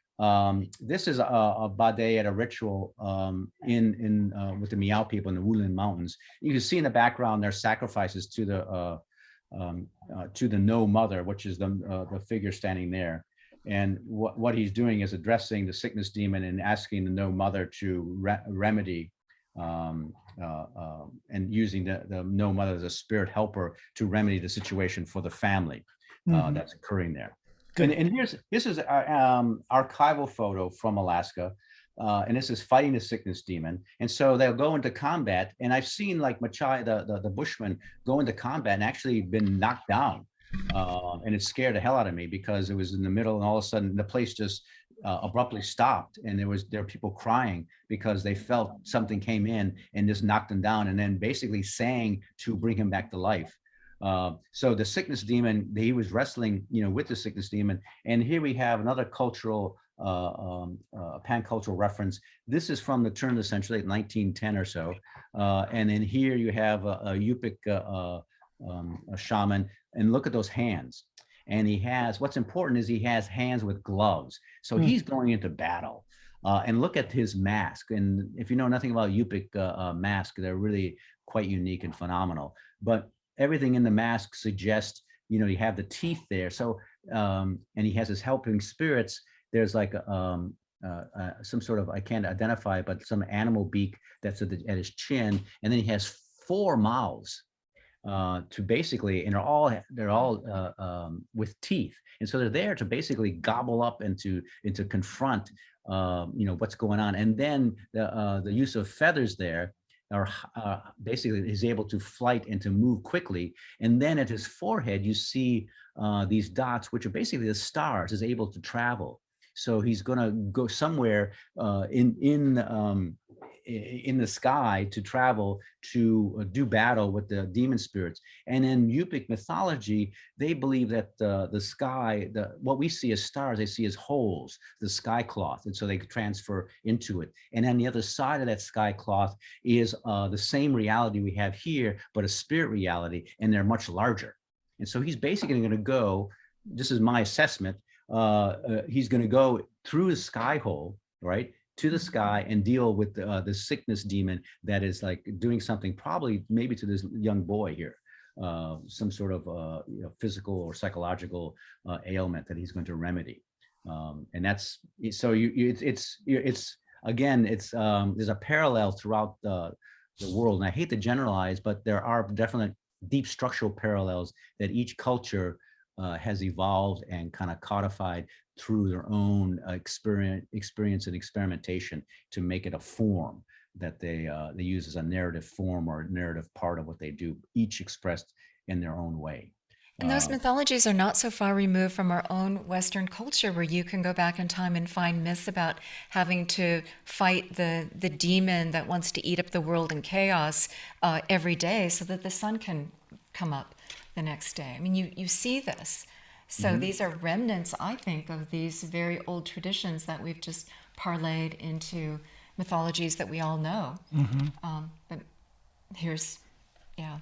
This is a bade at a ritual with the Miao people in the Wulin Mountains. You can see in the background their sacrifices to the No Mother, which is the figure standing there. And what he's doing is addressing the sickness demon and asking the No Mother to remedy and using the No Mother as a spirit helper to remedy the situation for the family that's occurring there. And this is an archival photo from Alaska, and this is fighting the sickness demon. And so they'll go into combat, and I've seen like Machai, the Bushman, go into combat and actually been knocked down. And it scared the hell out of me because it was in the middle, and all of a sudden the place just abruptly stopped, and there were people crying because they felt something came in and just knocked them down, and then basically sang to bring him back to life. So the sickness demon, he was wrestling, with the sickness demon. And here we have another cultural, pan-cultural reference. This is from the turn of the century, like 1910 or so. And then here you have a Yupik a shaman, and look at those hands. And what's important is he has hands with gloves. So he's going into battle. And look at his mask. And if you know nothing about Yupik mask, they're really quite unique and phenomenal. But everything in the mask suggests, you have the teeth there. So, and he has his helping spirits. There's like some sort of, I can't identify, but some animal beak that's at his chin. And then he has 4 mouths to basically, and they're all with teeth. And so they're there to basically gobble up and to confront, what's going on. And then the use of feathers there are basically he's able to flight and to move quickly. And then at his forehead, you see these dots, which are basically the stars, is able to travel. So he's going to go somewhere in the sky to travel to do battle with the demon spirits. And in Yupik mythology, they believe that the sky, what we see as stars, they see as holes, the sky cloth, and so they could transfer into it. And on the other side of that sky cloth is the same reality we have here, but a spirit reality, and they're much larger. And so he's basically going to go, this is my assessment, he's going to go through the sky hole, right, to the sky and deal with the sickness demon that is like doing something probably maybe to this young boy here, some sort of physical or psychological ailment that he's going to remedy. And that's, so it's again, there's a parallel throughout the world. And I hate to generalize, but there are definite deep structural parallels that each culture has evolved and kind of codified through their own experience and experimentation to make it a form that they use as a narrative form or a narrative part of what they do, each expressed in their own way. And those mythologies are not so far removed from our own Western culture, where you can go back in time and find myths about having to fight the demon that wants to eat up the world in chaos every day so that the sun can come up the next day. I mean, you see this. So these are remnants, I think, of these very old traditions that we've just parlayed into mythologies that we all know. But here's, yeah.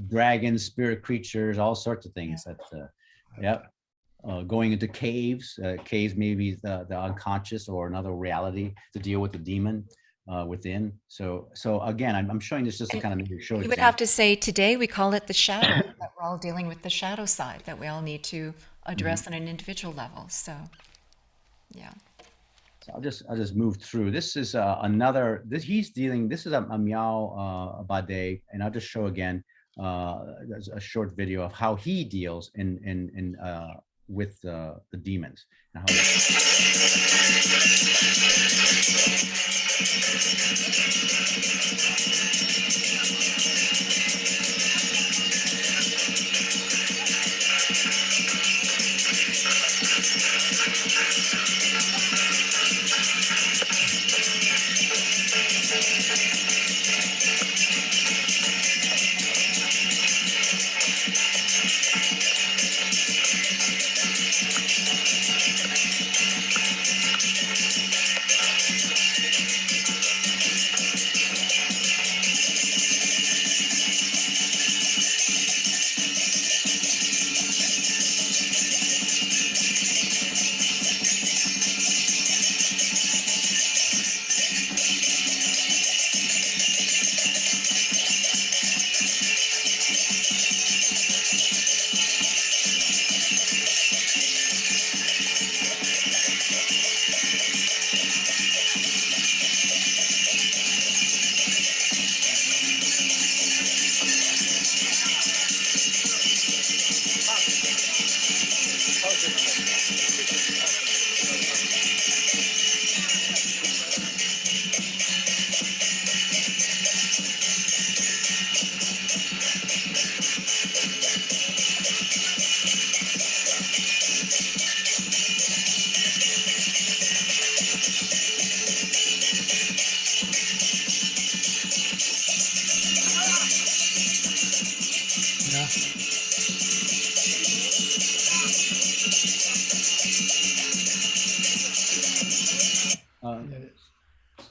Dragons, spirit creatures, all sorts of things. That, going into caves. Caves may be the unconscious or another reality to deal with the demon within. So again, I'm showing this just to kind of maybe show. You would have to say today we call it the shadow, that we're all dealing with the shadow side that we all need to address on an individual level. So, yeah. So I'll just move through. This is another. This is a Miao Bade, and I'll just show again a short video of how he deals with the demons. And how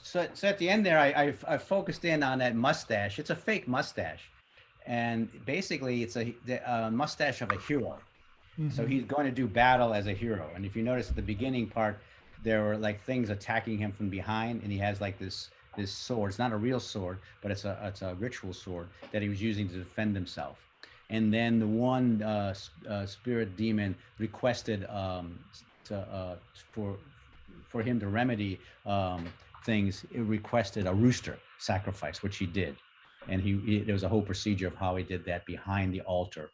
So at the end there, I focused in on that mustache. It's a fake mustache, and basically it's a mustache of a hero. So he's going to do battle as a hero. And if you notice at the beginning part, there were like things attacking him from behind, and he has like this sword. It's not a real sword, but it's a ritual sword that he was using to defend himself. And then the one spirit demon requested for him to remedy things. It requested a rooster sacrifice, which he did, and there was a whole procedure of how he did that behind the altar.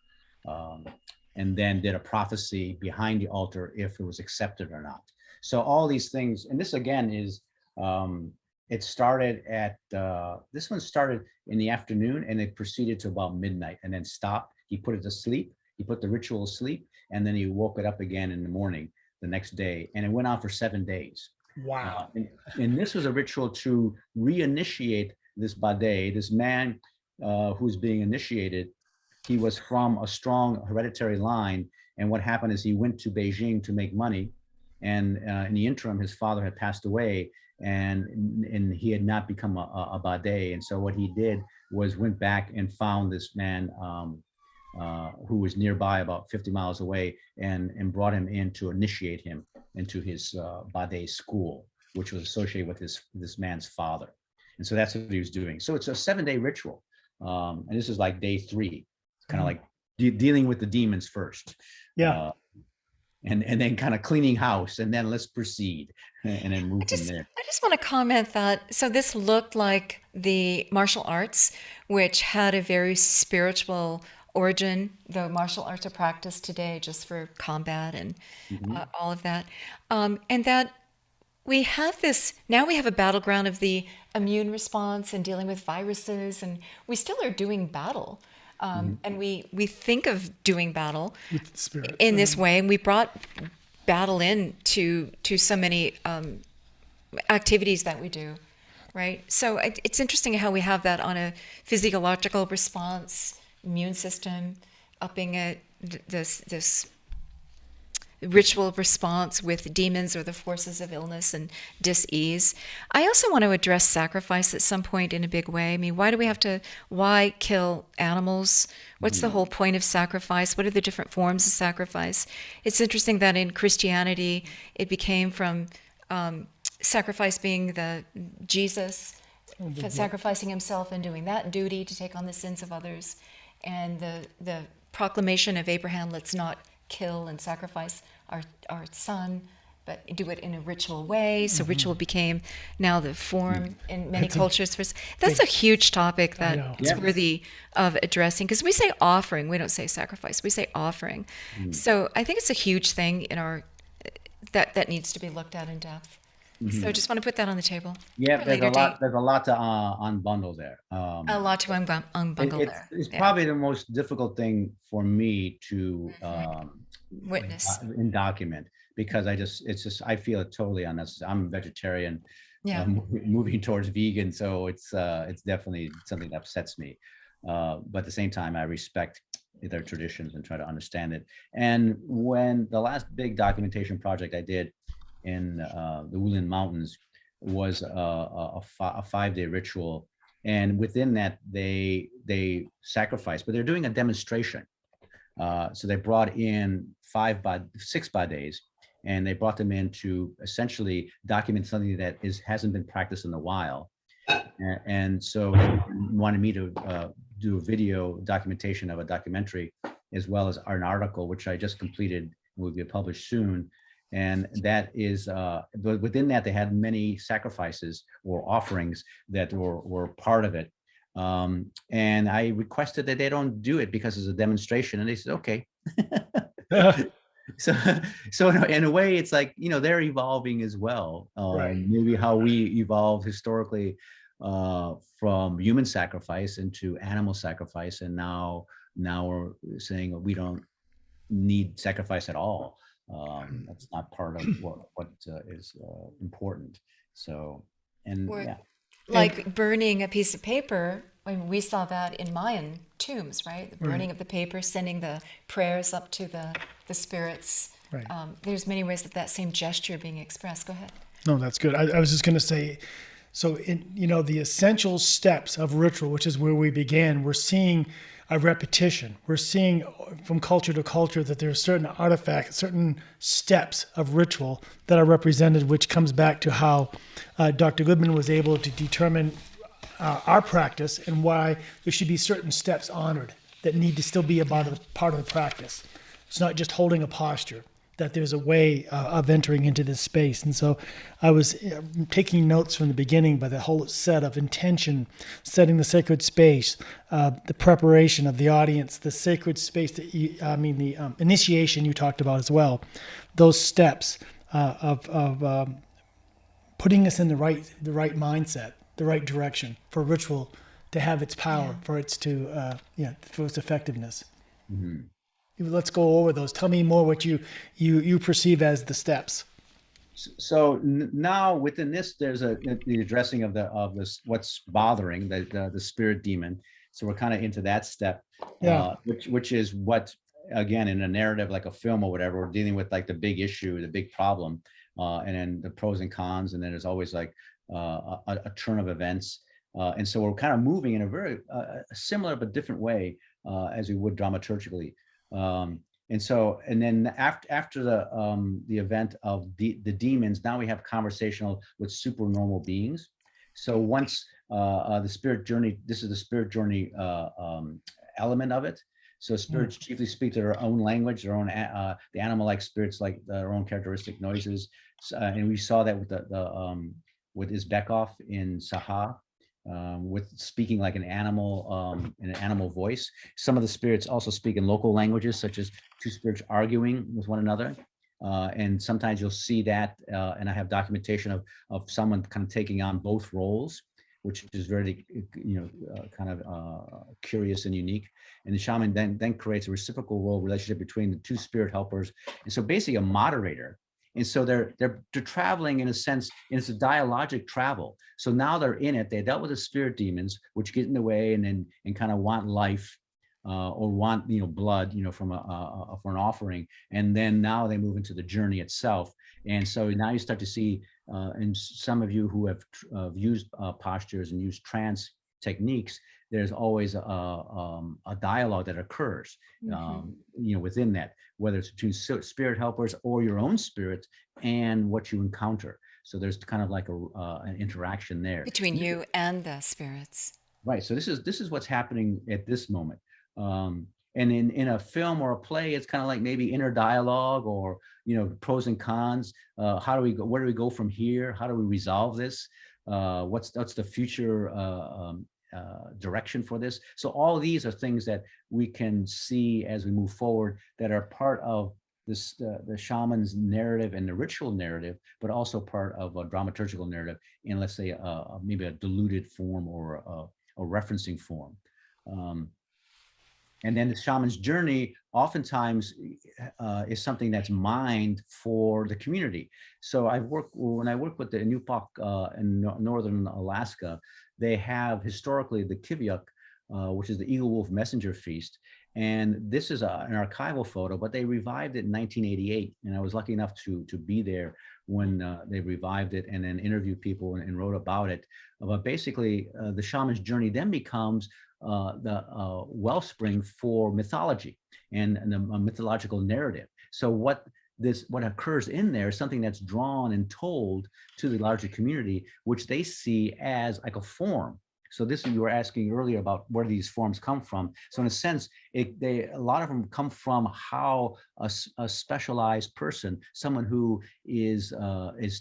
And then did a prophecy behind the altar if it was accepted or not. So all these things, and this again is, it started at, this one started in the afternoon and it proceeded to about midnight and then stopped. He put it to sleep, he put the ritual to sleep, and then he woke it up again in the morning the next day, and it went on for 7 days. Wow. And this was a ritual to reinitiate this Bade, this man who's being initiated. He was from a strong hereditary line, and what happened is he went to Beijing to make money, and in the interim, his father had passed away, and he had not become a Bade. And so what he did was went back and found this man who was nearby, about 50 miles away, and brought him in to initiate him into his Bade school, which was associated with this man's father. And so that's what he was doing. So it's a 7-day ritual, and this is like day 3. Kind of like dealing with the demons first, and then kind of cleaning house, and then let's proceed, and then move from there. I just want to comment that, so this looked like the martial arts, which had a very spiritual origin. The martial arts are practiced today just for combat and all of that, and that we have this, now we have a battleground of the immune response and dealing with viruses, and we still are doing battle. And we think of doing battle in this way, and we brought battle in to so many activities that we do, right? So it's interesting how we have that on a physiological response, immune system, upping this ritual response with demons or the forces of illness and dis-ease. I also want to address sacrifice at some point in a big way. I mean, why kill animals? What's the whole point of sacrifice? What are the different forms of sacrifice? It's interesting that in Christianity, it became from sacrifice being the Jesus sacrificing himself and doing that duty to take on the sins of others, and the proclamation of Abraham, let's not kill and sacrifice our son, but do it in a ritual way. So ritual became now the form in many cultures. That's a huge topic that is worthy of addressing, because we say offering, we don't say sacrifice, we say offering. So I think it's a huge thing in our that needs to be looked at in depth. So I just want to put that on the table. Yeah, there's a lot to unbundle there. A lot to unbundle there. It's probably the most difficult thing for me to witness and document, because I feel it totally unnecessary. I'm a vegetarian, moving towards vegan, so it's definitely something that upsets me. But at the same time, I respect their traditions and try to understand it. And when the last big documentation project I did in the Wulin Mountains was a 5-day ritual, and within that they sacrificed, but they're doing a demonstration. So they brought in 6 Bades, and they brought them in to essentially document something that hasn't been practiced in a while. And so they wanted me to do a video documentation of a documentary, as well as an article, which I just completed, will be published soon. And that is, but within that, they had many sacrifices or offerings that were part of it. And I requested that they don't do it because it's a demonstration, and they said, okay. So in a way, it's like, they're evolving as well. Maybe how we evolved historically from human sacrifice into animal sacrifice, and now we're saying we don't need sacrifice at all. That's not part of what is important. So, like burning a piece of paper. I mean, we saw that in Mayan tombs, right? The burning of the paper, sending the prayers up to the spirits. There's many ways that same gesture being expressed. Go ahead. No, that's good. I was just going to say, so in the essential steps of ritual, which is where we began, we're seeing a repetition. We're seeing from culture to culture that there are certain artifacts, certain steps of ritual that are represented, which comes back to how Dr. Goodman was able to determine our practice and why there should be certain steps honored that need to still be part of the practice. It's not just holding a posture, that there's a way of entering into this space. And so I was taking notes from the beginning by the whole set of intention, setting the sacred space, the preparation of the audience, the sacred space, the initiation you talked about as well, those steps of putting us in the right mindset, the right direction for ritual to have its power, for its for its effectiveness. Mm-hmm. Let's go over those. Tell me more what you perceive as the steps. So now within this, there's the addressing of this what's bothering the spirit demon. So we're kind of into that step, which is what, again, in a narrative like a film or whatever, we're dealing with like the big issue, the big problem, and then the pros and cons, and then there's always like a turn of events, and so we're kind of moving in a very similar but different way as we would dramaturgically. And then after the event of the demons, now we have conversational with supernormal beings. So once the spirit journey, this is the spirit journey element of it. So spirits chiefly speak their own language, their own the animal-like spirits, like their own characteristic noises, and we saw that with Izbekov in Saha. With speaking like an animal in an animal voice. Some of the spirits also speak in local languages, such as two spirits arguing with one another. And sometimes you'll see that, and I have documentation of someone kind of taking on both roles, which is very, kind of curious and unique. And the shaman then creates a reciprocal role relationship between the two spirit helpers. And so basically a moderator. And so they're traveling in a sense, and it's a dialogic travel. So now they're in it. They dealt with the spirit demons, which get in the way and kind of want life or want blood from for an offering. And then now they move into the journey itself. And so now you start to see, and some of you who have used postures and used trance techniques, there's always a dialogue that occurs, within that, whether it's between spirit helpers or your own spirit and what you encounter. So there's kind of like an interaction there between you and the spirits. Right. So this is what's happening at this moment. And in a film or a play, it's kind of like maybe inner dialogue or pros and cons. How do we go? Where do we go from here? How do we resolve this? What's the future direction for this? So all these are things that we can see as we move forward that are part of this the shaman's narrative and the ritual narrative, but also part of a dramaturgical narrative in, let's say, maybe a diluted form or a referencing form. And then the shaman's journey oftentimes is something that's mined for the community. So when I work with the Inupiaq in northern Alaska, they have historically the Kiviuk, which is the Eagle Wolf Messenger Feast. And this is an archival photo, but they revived it in 1988. And I was lucky enough to be there when they revived it and then interviewed people and wrote about it. But basically, the shaman's journey then becomes the wellspring for mythology and the mythological narrative. So what occurs in there is something that's drawn and told to the larger community, which they see as like a form. So this, you were asking earlier about where these forms come from. So in a sense, a lot of them come from how a specialized person, someone who is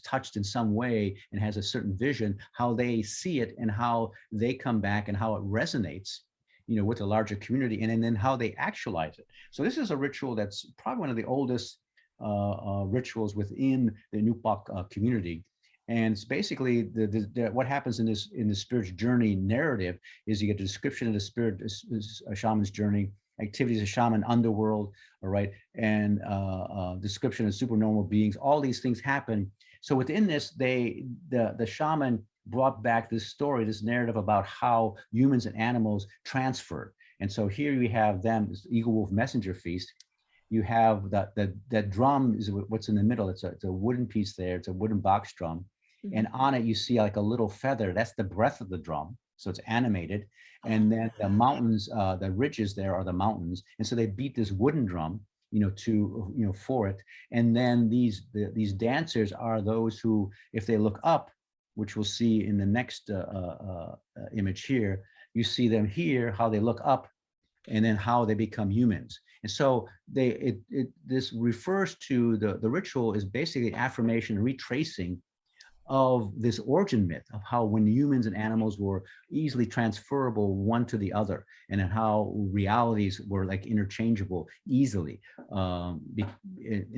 touched in some way and has a certain vision, how they see it and how they come back and how it resonates, with the larger community, and then how they actualize it. So this is a ritual that's probably one of the oldest rituals within the Inupiaq community. And it's basically what happens in the spirit's journey narrative is you get a description of the spirit, a shaman's journey, activities of shaman underworld, all right, and description of supernormal beings. All these things happen. So within this, the shaman brought back this story, this narrative about how humans and animals transferred. And so here you have them, this Eagle Wolf Messenger Feast. You have that drum is what's in the middle. It's a wooden piece there. It's a wooden box drum. And on it, you see like a little feather. That's the breath of the drum. So it's animated. And then the mountains, the ridges there are the mountains. And so they beat this wooden drum, for it. And then these dancers are those who, if they look up, which we'll see in the next image here, you see them here, how they look up, and then how they become humans. And so this refers to the ritual is basically affirmation, retracing of this origin myth of how when humans and animals were easily transferable one to the other, and then how realities were like interchangeable easily. And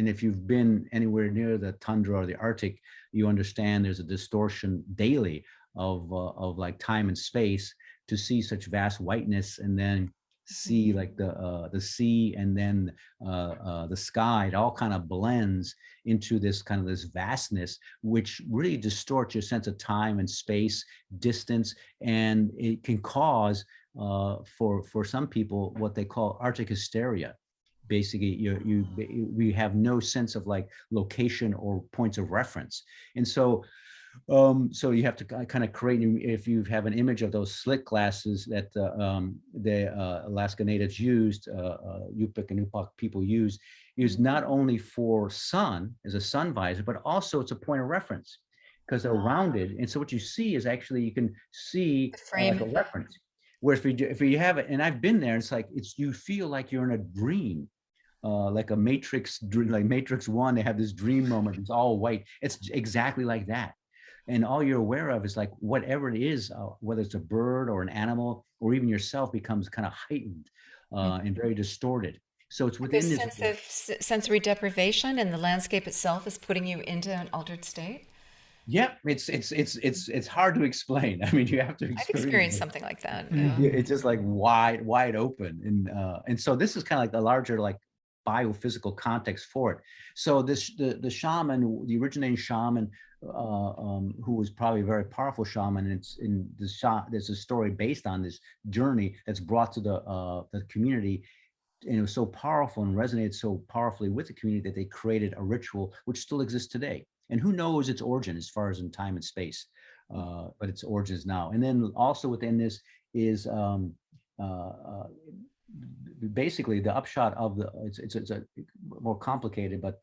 if you've been anywhere near the tundra or the Arctic, you understand there's a distortion daily of like time and space to see such vast whiteness, and then see like the sea, and then the sky. It all kind of blends into this kind of this vastness, which really distorts your sense of time and space, distance, and it can cause for some people what they call Arctic hysteria. Basically, we have no sense of like location or points of reference, and so you have to kind of create, if you have an image of those slick glasses that the Alaska Natives used, Yupik and Upak people use not only for sun, as a sun visor, but also it's a point of reference because they're rounded. And so what you see is actually, you can see like a reference. Whereas if you have it, and I've been there, it's like, you feel like you're in a dream. Like a Matrix, like Matrix 1, they have this dream moment, it's all white. It's exactly like that. And all you're aware of is like whatever it is, whether it's a bird or an animal or even yourself, becomes kind of heightened and very distorted. So it's within This this sense of sensory deprivation, and the landscape itself is putting you into an altered state. Yeah, it's hard to explain. I mean, you have to experience. I've experienced something like that. It's just like wide open, and so this is kind of like the larger like biophysical context for it. So the shaman, the originating shaman, who was probably a very powerful shaman, and it's in there's a story based on this journey that's brought to the community, and it was so powerful and resonated so powerfully with the community that they created a ritual which still exists today. And who knows its origin as far as in time and space, but its origins now. And then also within this is basically the upshot of it's a more complicated, but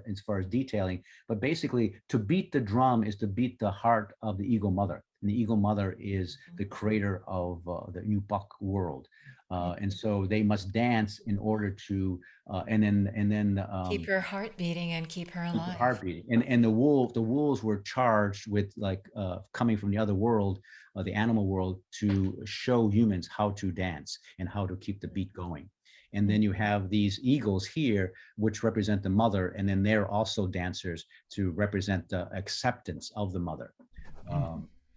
as far as detailing, but basically to beat the drum is to beat the heart of the ego mother. And the ego mother is the creator of the Yupok world. And so they must dance in order to, and then keep her heart beating and keep her alive. Heart beating. And the wolves were charged with like coming from the other world, the animal world, to show humans how to dance and how to keep the beat going. And then you have these eagles here, which represent the mother, and then they're also dancers to represent the acceptance of the mother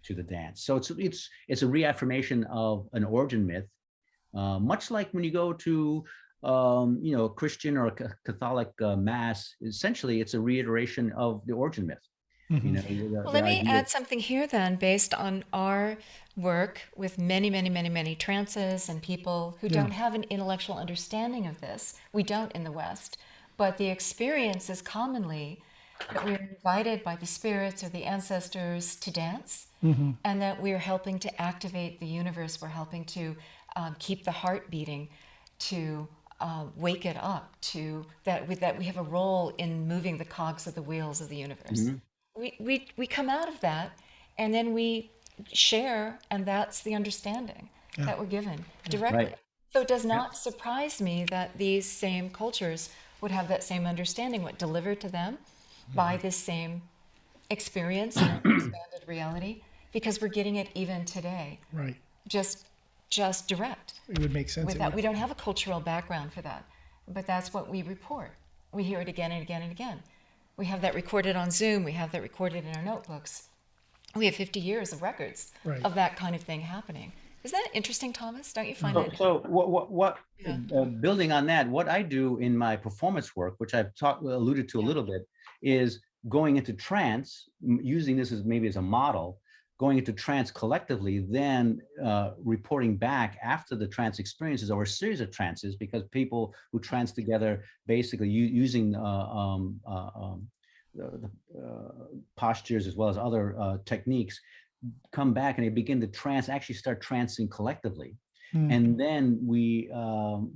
to the dance. So it's a reaffirmation of an origin myth. Much like when you go to a Christian or a Catholic mass, essentially it's a reiteration of the origin myth. Well, let me add something here then, based on our work with many trances and people who don't have an intellectual understanding of this. We don't in the West, but the experience is commonly that we're invited by the spirits or the ancestors to dance, and that we're helping to activate the universe. We're helping to keep the heart beating, to wake it up, to that we have a role in moving the cogs of the wheels of the universe. We come out of that, and then we share, and that's the understanding that we're given directly. Right. So it does not surprise me that these same cultures would have that same understanding, what delivered to them by this same experience and expanded reality, because we're getting it even today. Right. Just direct. It would make sense. With that, we don't have a cultural background for that, but that's what we report. We hear it again and again and again. We have that recorded on Zoom. We have that recorded in our notebooks. We have 50 years of records of that kind of thing happening. Isn't that interesting, Thomas? Don't you find it? So building on that, what I do in my performance work, which I've alluded to a little bit, is going into trance, using this as maybe as a model, going into trance collectively, then reporting back after the trance experiences or a series of trances, because people who trance together basically using postures as well as other techniques come back and they begin to actually start trancing collectively. And then we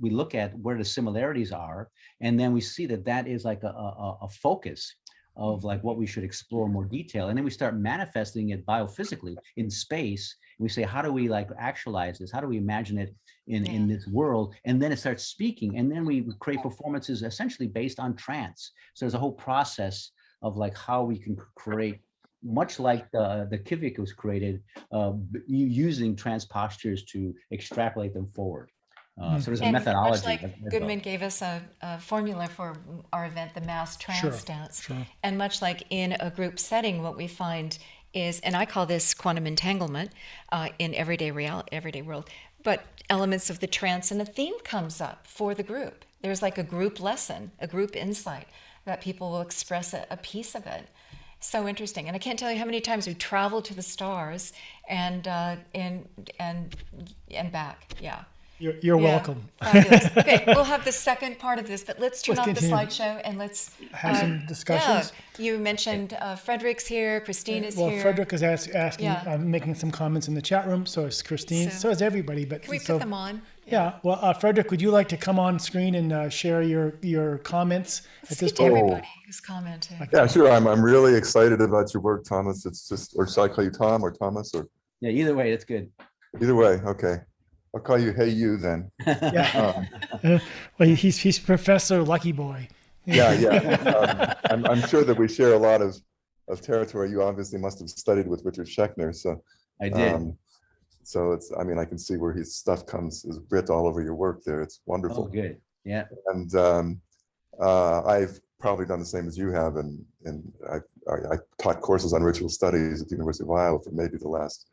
look at where the similarities are, and then we see that is like a focus of like what we should explore in more detail. And then we start manifesting it biophysically in space. And we say, how do we like actualize this? How do we imagine it in this world? And then it starts speaking. And then we create performances essentially based on trance. So there's a whole process of like how we can create, much like the Kivik was created, using trance postures to extrapolate them forward. So there's a methodology. Much like Goodman gave us a formula for our event, the mass trance dance. Sure. And much like in a group setting, what we find is, and I call this quantum entanglement in everyday world, but elements of the trance and a theme comes up for the group. There's like a group lesson, a group insight that people will express a piece of it. So interesting. And I can't tell you how many times we've traveled to the stars and back. Yeah. You're welcome. Fabulous. Okay, we'll have the second part of this, but let's turn off the continue. slideshow and let's Have some discussions. Yeah, you mentioned Frederick's here, Christine is Well, here. Frederick is asking, Yeah. making some comments in the chat room. So is Christine. So is everybody. But Can we put them on? Yeah. Well, Frederick, would you like to come on screen and share your comments Let's at this get to point? everybody who's commenting. Yeah, sure. I'm really excited about your work, Thomas. It's just, or shall I call you Tom or Thomas or Yeah, either way, that's good. either way? Okay, I'll call you Hey You then. Yeah. Well, he's Professor Lucky Boy. Yeah. I'm sure that we share a lot of territory. You obviously must have studied with Richard Schechner, so I did. so it's, I mean, I can see where his stuff is writ all over your work there. It's wonderful. Oh, good. Yeah. And I've probably done the same as you have, and I taught courses on ritual studies at the University of Iowa for maybe the last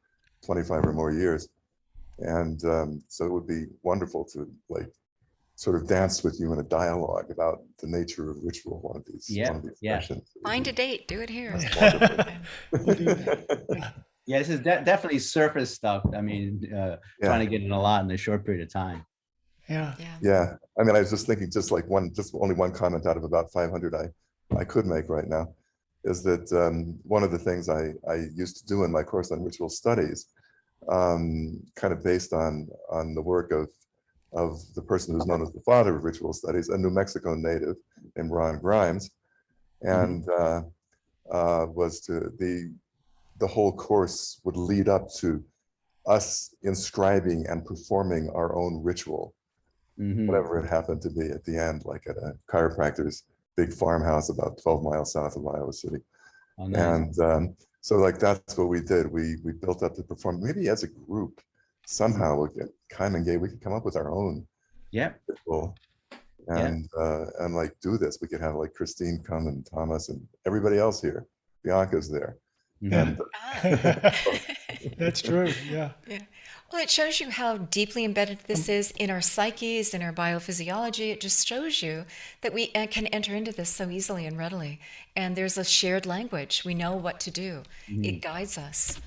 25 or more years. And so it would be wonderful to like sort of dance with you in a dialogue about the nature of ritual, one of these sessions. Find a date, do it here. Yeah, this is definitely surface stuff. I mean, trying to get in a lot in a short period of time. Yeah. Yeah. I mean, I was just thinking, just only one comment out of about 500 I could make right now is that one of the things I used to do in my course on ritual studies, kind of based on the work of the person who's known as the father of ritual studies, a New Mexico native named Ron Grimes, and was the whole course would lead up to us inscribing and performing our own ritual, whatever it happened to be at the end, like at a chiropractor's big farmhouse about 12 miles south of Iowa City. Oh, nice. And so like that's what we did. We built up the performance, maybe as a group, somehow we could come up with our own ritual and like do this. We could have like Christine come and Thomas and everybody else here. Bianca's there. Yeah. That's true. Yeah. Well, it shows you how deeply embedded this is in our psyches, in our biophysiology. It just shows you that we can enter into this so easily and readily. And there's a shared language. We know what to do. It guides us.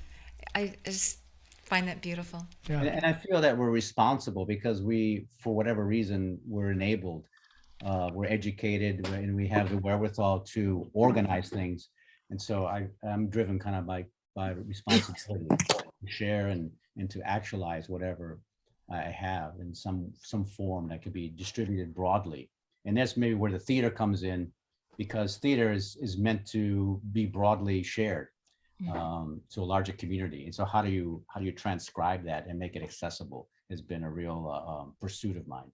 I just find that beautiful. Yeah. And I feel that we're responsible because we, for whatever reason, we're enabled, we're educated, and we have the wherewithal to organize things. And so I'm driven kind of by responsibility to share and to actualize whatever I have in some form that could be distributed broadly. And that's maybe where the theater comes in, because theater is meant to be broadly shared to a larger community. And so how do you transcribe that and make it accessible has been a real pursuit of mine.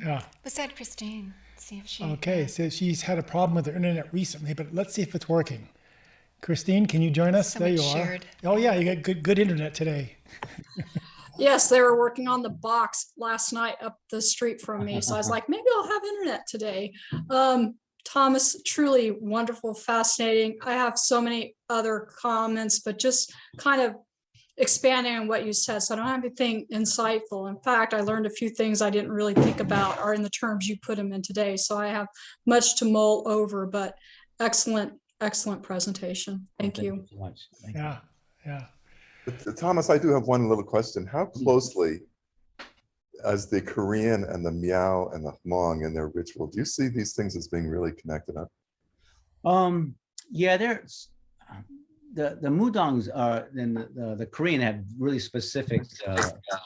Yeah. What's that, Christine? See if she. Okay, so she's had a problem with her internet recently, but let's see if it's working. Christine, can you join us? There you are. Shared. Oh yeah, you got good internet today. Yes, they were working on the box last night up the street from me. So I was like, maybe I'll have internet today. Thomas, truly wonderful, fascinating. I have so many other comments, but just kind of expanding on what you said. So I don't have anything insightful. In fact, I learned a few things I didn't really think about are in the terms you put them in today. So I have much to mull over, but excellent presentation. Thank you. So much. Thank Yeah, yeah. Thomas, I do have one little question. How closely, as the Korean and the Miao and the Hmong in their ritual, do you see these things as being really connected up? Yeah, there's the Mudangs are in the Korean have really specific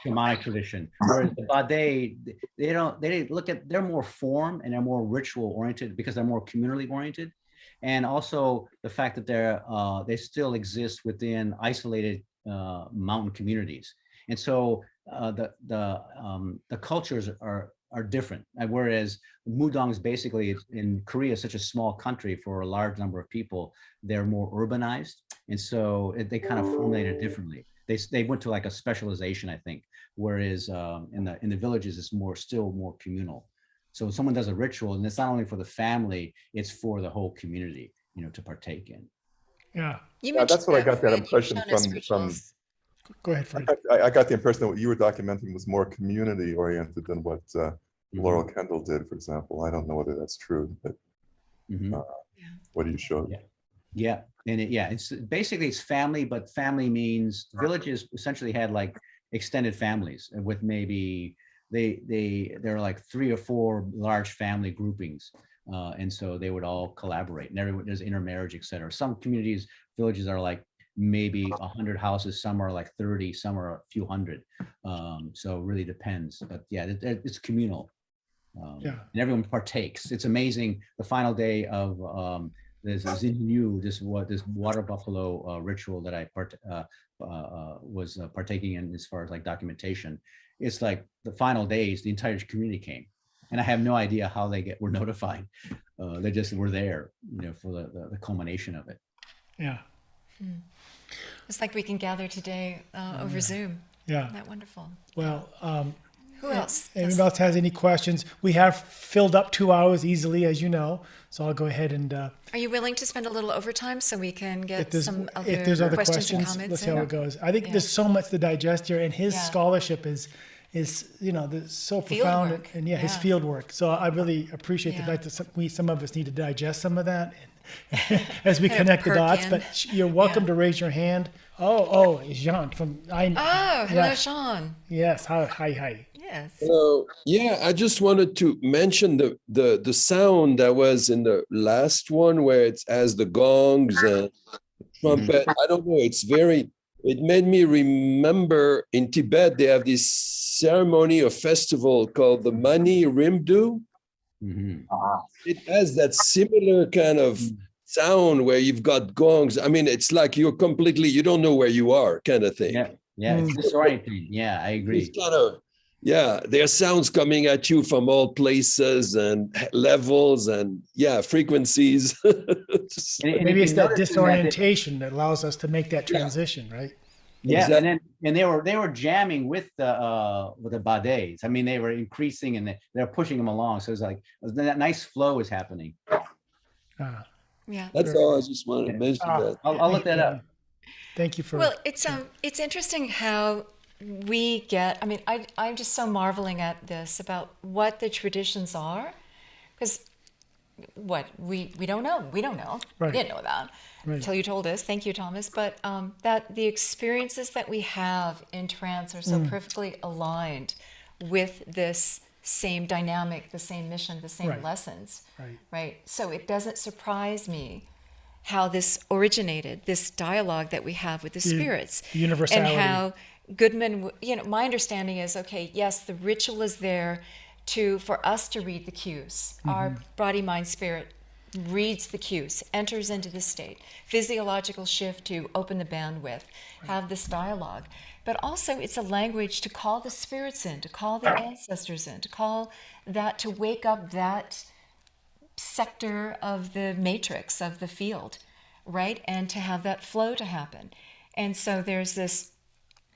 shamanic tradition, whereas the Bade they look at they're more form and they're more ritual oriented because they're more communally oriented, and also the fact that they still exist within isolated mountain communities, and so the cultures are different. And whereas Mudangs basically in Korea is such a small country for a large number of people, they're more urbanized, and so they kind of formulated differently. They went to like a specialization, I think, whereas in the villages it's still more communal. So someone does a ritual, and it's not only for the family, it's for the whole community, to partake in. Yeah. Yeah, that's what I got that impression from. Go ahead, Fred. I got the impression that what you were documenting was more community oriented than what Laurel Kendall did, for example. I don't know whether that's true, but what do you show? Yeah, and it's basically it's family, but family means villages essentially had like extended families with maybe there are like 3 or 4 large family groupings, and so they would all collaborate, and there's intermarriage, etc. Some communities, villages are like maybe 100 houses, some are like 30, some are a few hundred. So it really depends, but yeah, it's communal. And everyone partakes. It's amazing. The final day of this Zinyu, this water buffalo ritual that I was partaking in as far as like documentation. It's like the final days, the entire community came, and I have no idea how they were notified. They just were there, for the culmination of it. Yeah. It's like we can gather today over Zoom. Yeah. Isn't that wonderful? Well, who else? Anyone else has any questions? We have filled up 2 hours easily, as you know. So I'll go ahead and. Are you willing to spend a little overtime so we can get some other if there's other questions and questions, comments? let's see how it goes. I think there's so much to digest here, and his scholarship is so profound, work. and his field work. So I really appreciate the fact that some of us need to digest some of that as we connect the dots. But you're welcome to raise your hand. Oh, Jean from hello, Jean. Yes, hi. Yes. So I just wanted to mention the sound that was in the last one where it's as the gongs and trumpet. I don't know. It made me remember in Tibet they have this ceremony or festival called the Mani Rimdu. It has that similar kind of sound where you've got gongs. I mean, it's like you don't know where you are, kind of thing. Yeah, it's disorienting. Yeah, I agree. It's kind of, there are sounds coming at you from all places and levels and frequencies. Maybe it's that disorientation that allows us to make that transition, right? Yeah, Exactly. and they were jamming with the Bades. I mean, they were increasing and they're pushing them along. So it's like that nice flow is happening. Yeah. That's all. I just wanted to mention that. I'll look that up. Thank you for. Well, it's interesting how we get. I mean, I'm just so marveling at this about what the traditions are, because we don't know. We don't know. Right. We didn't know that until you told us. Thank you, Thomas. But that the experiences that we have in trance are so perfectly aligned with this same dynamic, the same mission, the same lessons. Right. So it doesn't surprise me how this originated, this dialogue that we have with the spirits, universality. and how Goodman, my understanding is, okay, yes, the ritual is there for us to read the cues. Our body, mind, spirit reads the cues, enters into the state, physiological shift to open the bandwidth, have this dialogue. But also it's a language to call the spirits in, to call the ancestors in, to wake up that sector of the matrix of the field, right? And to have that flow to happen. And so there's this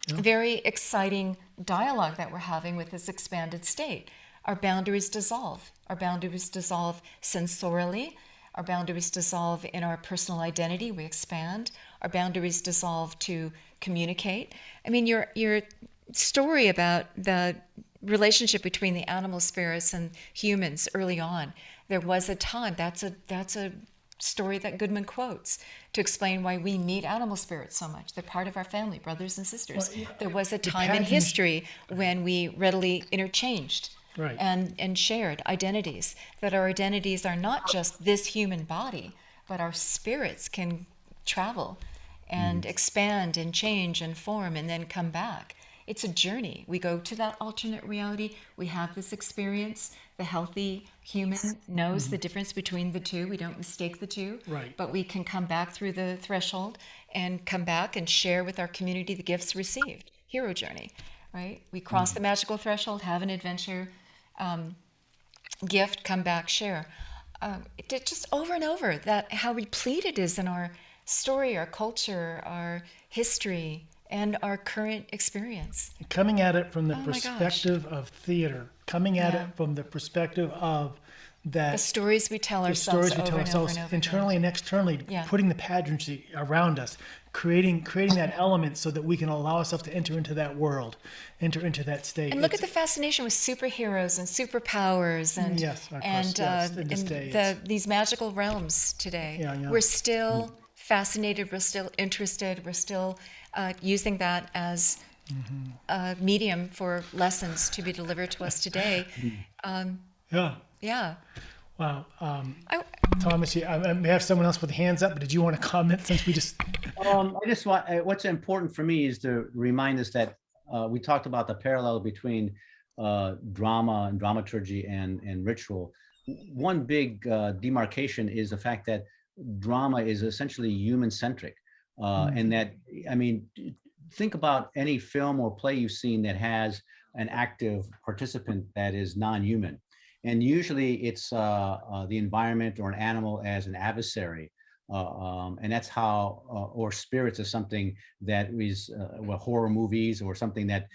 very exciting dialogue that we're having with this expanded state. Our boundaries dissolve. Our boundaries dissolve sensorially. Our boundaries dissolve in our personal identity. We expand. Our boundaries dissolve to communicate. I mean, your story about the relationship between the animal spirits and humans early on, there was a time, that's a story that Goodman quotes to explain why we meet animal spirits so much. They're part of our family, brothers and sisters. There was a time in history when we readily interchanged and shared identities, that our identities are not just this human body, but our spirits can travel and expand and change and form and then come back. It's a journey. We go to that alternate reality. We have this experience. The healthy human knows the difference between the two. We don't mistake the two. Right. But we can come back through the threshold and come back and share with our community the gifts received. Hero journey, right? We cross the magical threshold, have an adventure, gift, come back, share. Just over and over, that how replete it is in our story, our culture, our history, and our current experience. Coming at it from the Oh my gosh. perspective of theater, coming at Yeah. it from the perspective of that The stories we tell the ourselves stories we over tell and ourselves over and over internally again. and externally, Yeah. putting the pageantry around us, creating that element so that we can allow ourselves to enter into that world, enter into that state. And look at the fascination with superheroes and superpowers and Yes, of course, and, yes, in this day, it's- these magical realms today. Yeah, yeah. We're still fascinated. We're still interested. We're still using that as a medium for lessons to be delivered to us today. Yeah. Yeah. Wow. I, Thomas, I may have someone else with hands up, but did you want to comment since we just... I just want, what's important for me is to remind us that we talked about the parallel between drama and dramaturgy and ritual. One big demarcation is the fact that drama is essentially human-centric. And that, I mean, think about any film or play you've seen that has an active participant that is non-human. And usually it's the environment or an animal as an adversary. And that's how, or spirits is something that is, well, horror movies or something that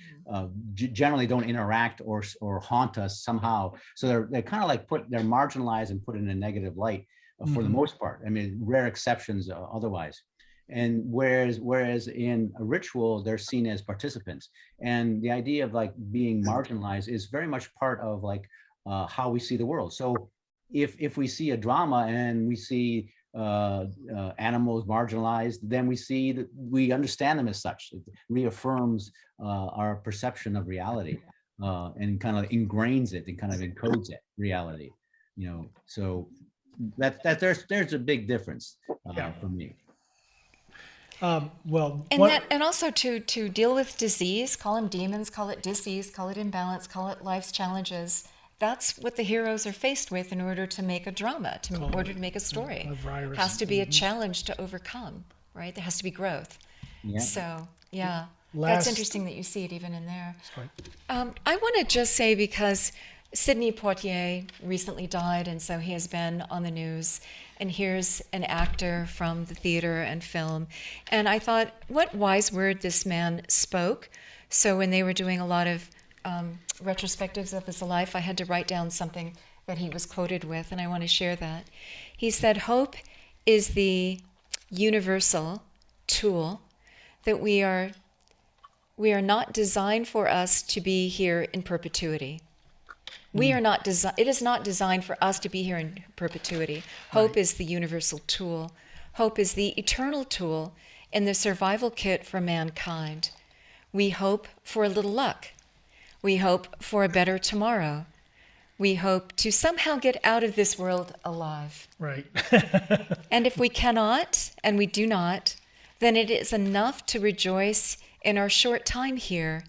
generally don't interact or haunt us somehow. So they're kind of like they're marginalized and put in a negative light for the most part. I mean, rare exceptions otherwise. And whereas in a ritual, they're seen as participants. And the idea of like being marginalized is very much part of like how we see the world. So if we see a drama and we see animals marginalized, then we understand them as such. It reaffirms our perception of reality and kind of ingrains it and kind of encodes it, reality. You know, so there's a big difference for me. well, and also to deal with disease, call them demons, call it disease, call it imbalance, call it life's challenges. That's what the heroes are faced with in order to make a drama, in order to make a story. a virus. It has to be a challenge to overcome, right? There has to be growth. Yeah. So, yeah, Last- that's interesting that you see it even in there. Sorry. I want to just say, because Sidney Poitier recently died, and so he has been on the news, and here's an actor from the theater and film. And I thought, what wise word this man spoke. So when they were doing a lot of retrospectives of his life, I had to write down something that he was quoted with, and I want to share that. He said, hope is the universal tool that we are not designed for us to be here in perpetuity. We are not it is not designed for us to be here in perpetuity. Hope is the universal tool. Hope is the eternal tool in the survival kit for mankind. We hope for a little luck. We hope for a better tomorrow. We hope to somehow get out of this world alive. Right. And if we cannot, and we do not, then it is enough to rejoice in our short time here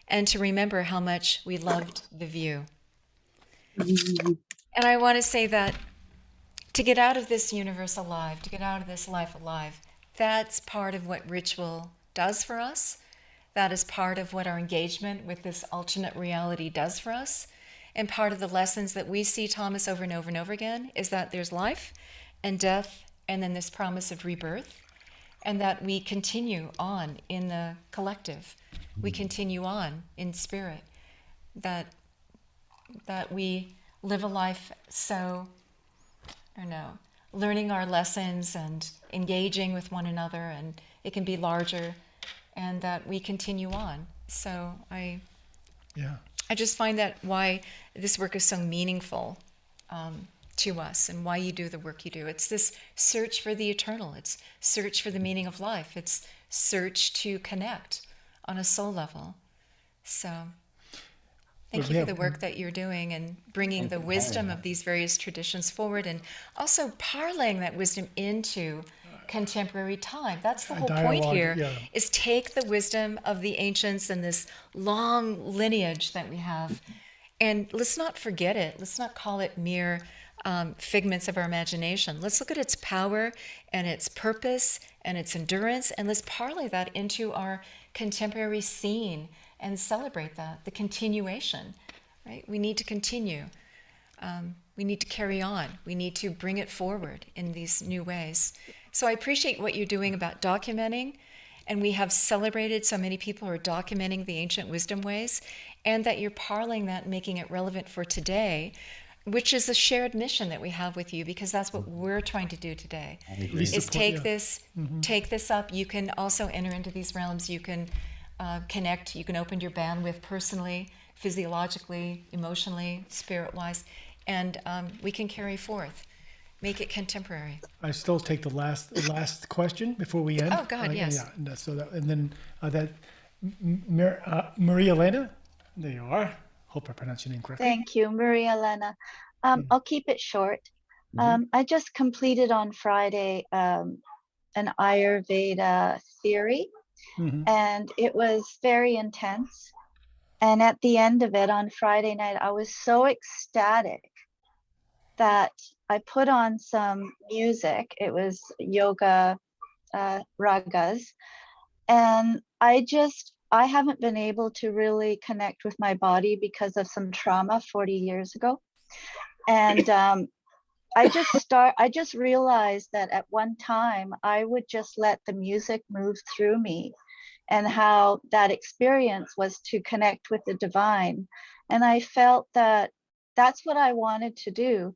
and to remember how much we loved the view. And I want to say that to get out of this universe alive, to get out of this life alive, that's part of what ritual does for us. That is part of what our engagement with this alternate reality does for us. And part of the lessons that we see, Thomas, over and over and over again, is that there's life and death, and then this promise of rebirth, and that we continue on in the collective. We continue on in spirit, that we live a life so, I don't know, learning our lessons and engaging with one another, and it can be larger, and that we continue on. So I just find that why this work is so meaningful to us, and why you do the work you do. It's this search for the eternal. It's search for the meaning of life. It's search to connect on a soul level. So Thank you for the work that you're doing and bringing the wisdom of these various traditions forward, and also parlaying that wisdom into contemporary time. That's the whole point here, is take the wisdom of the ancients and this long lineage that we have, and let's not forget it. Let's not call it mere figments of our imagination. Let's look at its power and its purpose and its endurance, and let's parlay that into our contemporary scene and celebrate that, the continuation, right? We need to continue. We need to carry on. We need to bring it forward in these new ways. So I appreciate what you're doing about documenting, and we have celebrated so many people who are documenting the ancient wisdom ways, and that you're parlaying that and making it relevant for today, which is a shared mission that we have with you, because that's what we're trying to do today, is take this up. You can also enter into these realms. You can connect. You can open your bandwidth personally, physiologically, emotionally, spirit-wise, and we can carry forth. Make it contemporary. I still take the last question before we end. Oh, God, yes. Yeah. So that, and then Maria Elena, there you are. Hope I pronounced your name correctly. Thank you, Maria Elena. I'll keep it short. I just completed on Friday an Ayurveda theory, and it was very intense. And at the end of it on Friday night, I was so ecstatic that I put on some music. It was yoga ragas. And I haven't been able to really connect with my body because of some trauma 40 years ago. And I just realized that at one time I would just let the music move through me, and how that experience was to connect with the divine. And I felt that that's what I wanted to do.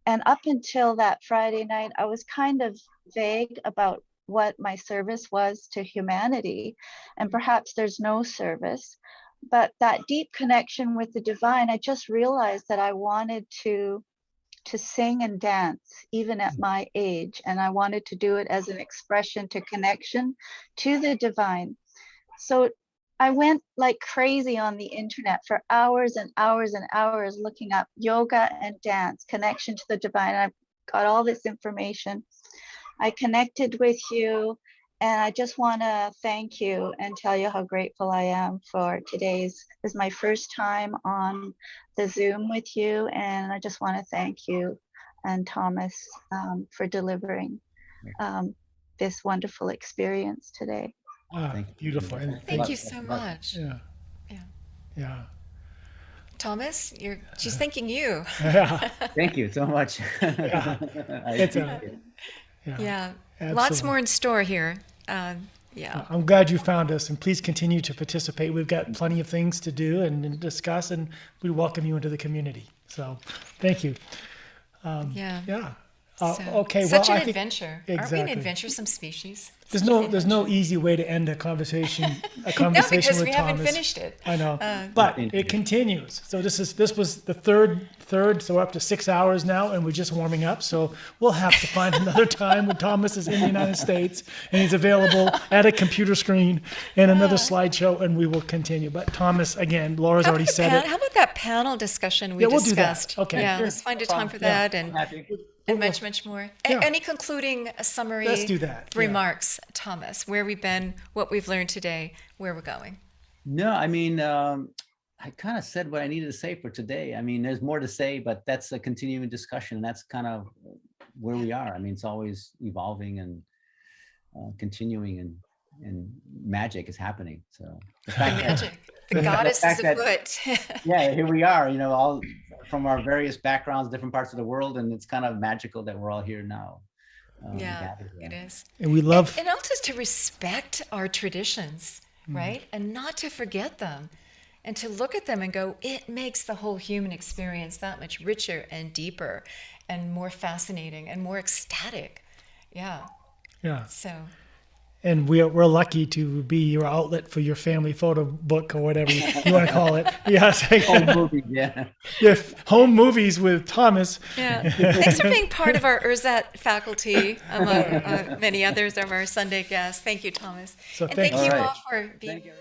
And up until that Friday night, I was kind of vague about what my service was to humanity. And perhaps there's no service, but that deep connection with the divine, I just realized that I wanted to sing and dance, even at my age. And I wanted to do it as an expression to connection to the divine. So I went like crazy on the internet for hours and hours and hours, looking up yoga and dance, connection to the divine. I got all this information. I connected with you, and I just want to thank you and tell you how grateful I am for today's. This is my first time on the Zoom with you, and I just want to thank you and Thomas for delivering this wonderful experience today. Beautiful. And thank you so much. Yeah. Thomas, she's thanking you. Thank you so much. Lots more in store here. I'm glad you found us, and please continue to participate. We've got plenty of things to do and discuss, and we welcome you into the community. So thank you. Okay. Such well, an adventure. Exactly. Aren't we an adventuresome species? There's no easy way to end a conversation. No, because with we Thomas. haven't finished it. I know, but it continues. So this was the third. So we're up to 6 hours now, and we're just warming up. So we'll have to find another time when Thomas is in the United States and he's available at a computer screen and another slideshow, and we will continue. But Thomas, again, Laura's already said it. How about that panel discussion we discussed? We'll do that. Okay. Yeah, let's find a time for that, and much, much more. Any concluding summary Let's do that. remarks, Thomas? Where we've been, what we've learned today, where we're going? No, I mean, I kind of said what I needed to say for today. I mean, there's more to say, but that's a continuing discussion. That's kind of where we are. I mean, it's always evolving and continuing, and magic is happening. So the goddess is afoot. Here we are, all from our various backgrounds, different parts of the world, and it's kind of magical that we're all here now. It is. And we love... And also to respect our traditions, right? And not to forget them. And to look at them and go, it makes the whole human experience that much richer and deeper and more fascinating and more ecstatic. Yeah. So... And we're lucky to be your outlet for your family photo book or whatever you want to call it. Yes. Home movies, home movies with Thomas. Yeah. Thanks for being part of our Urzat faculty, among many others of our Sunday guests. Thank you, Thomas. So and thank you all for being here.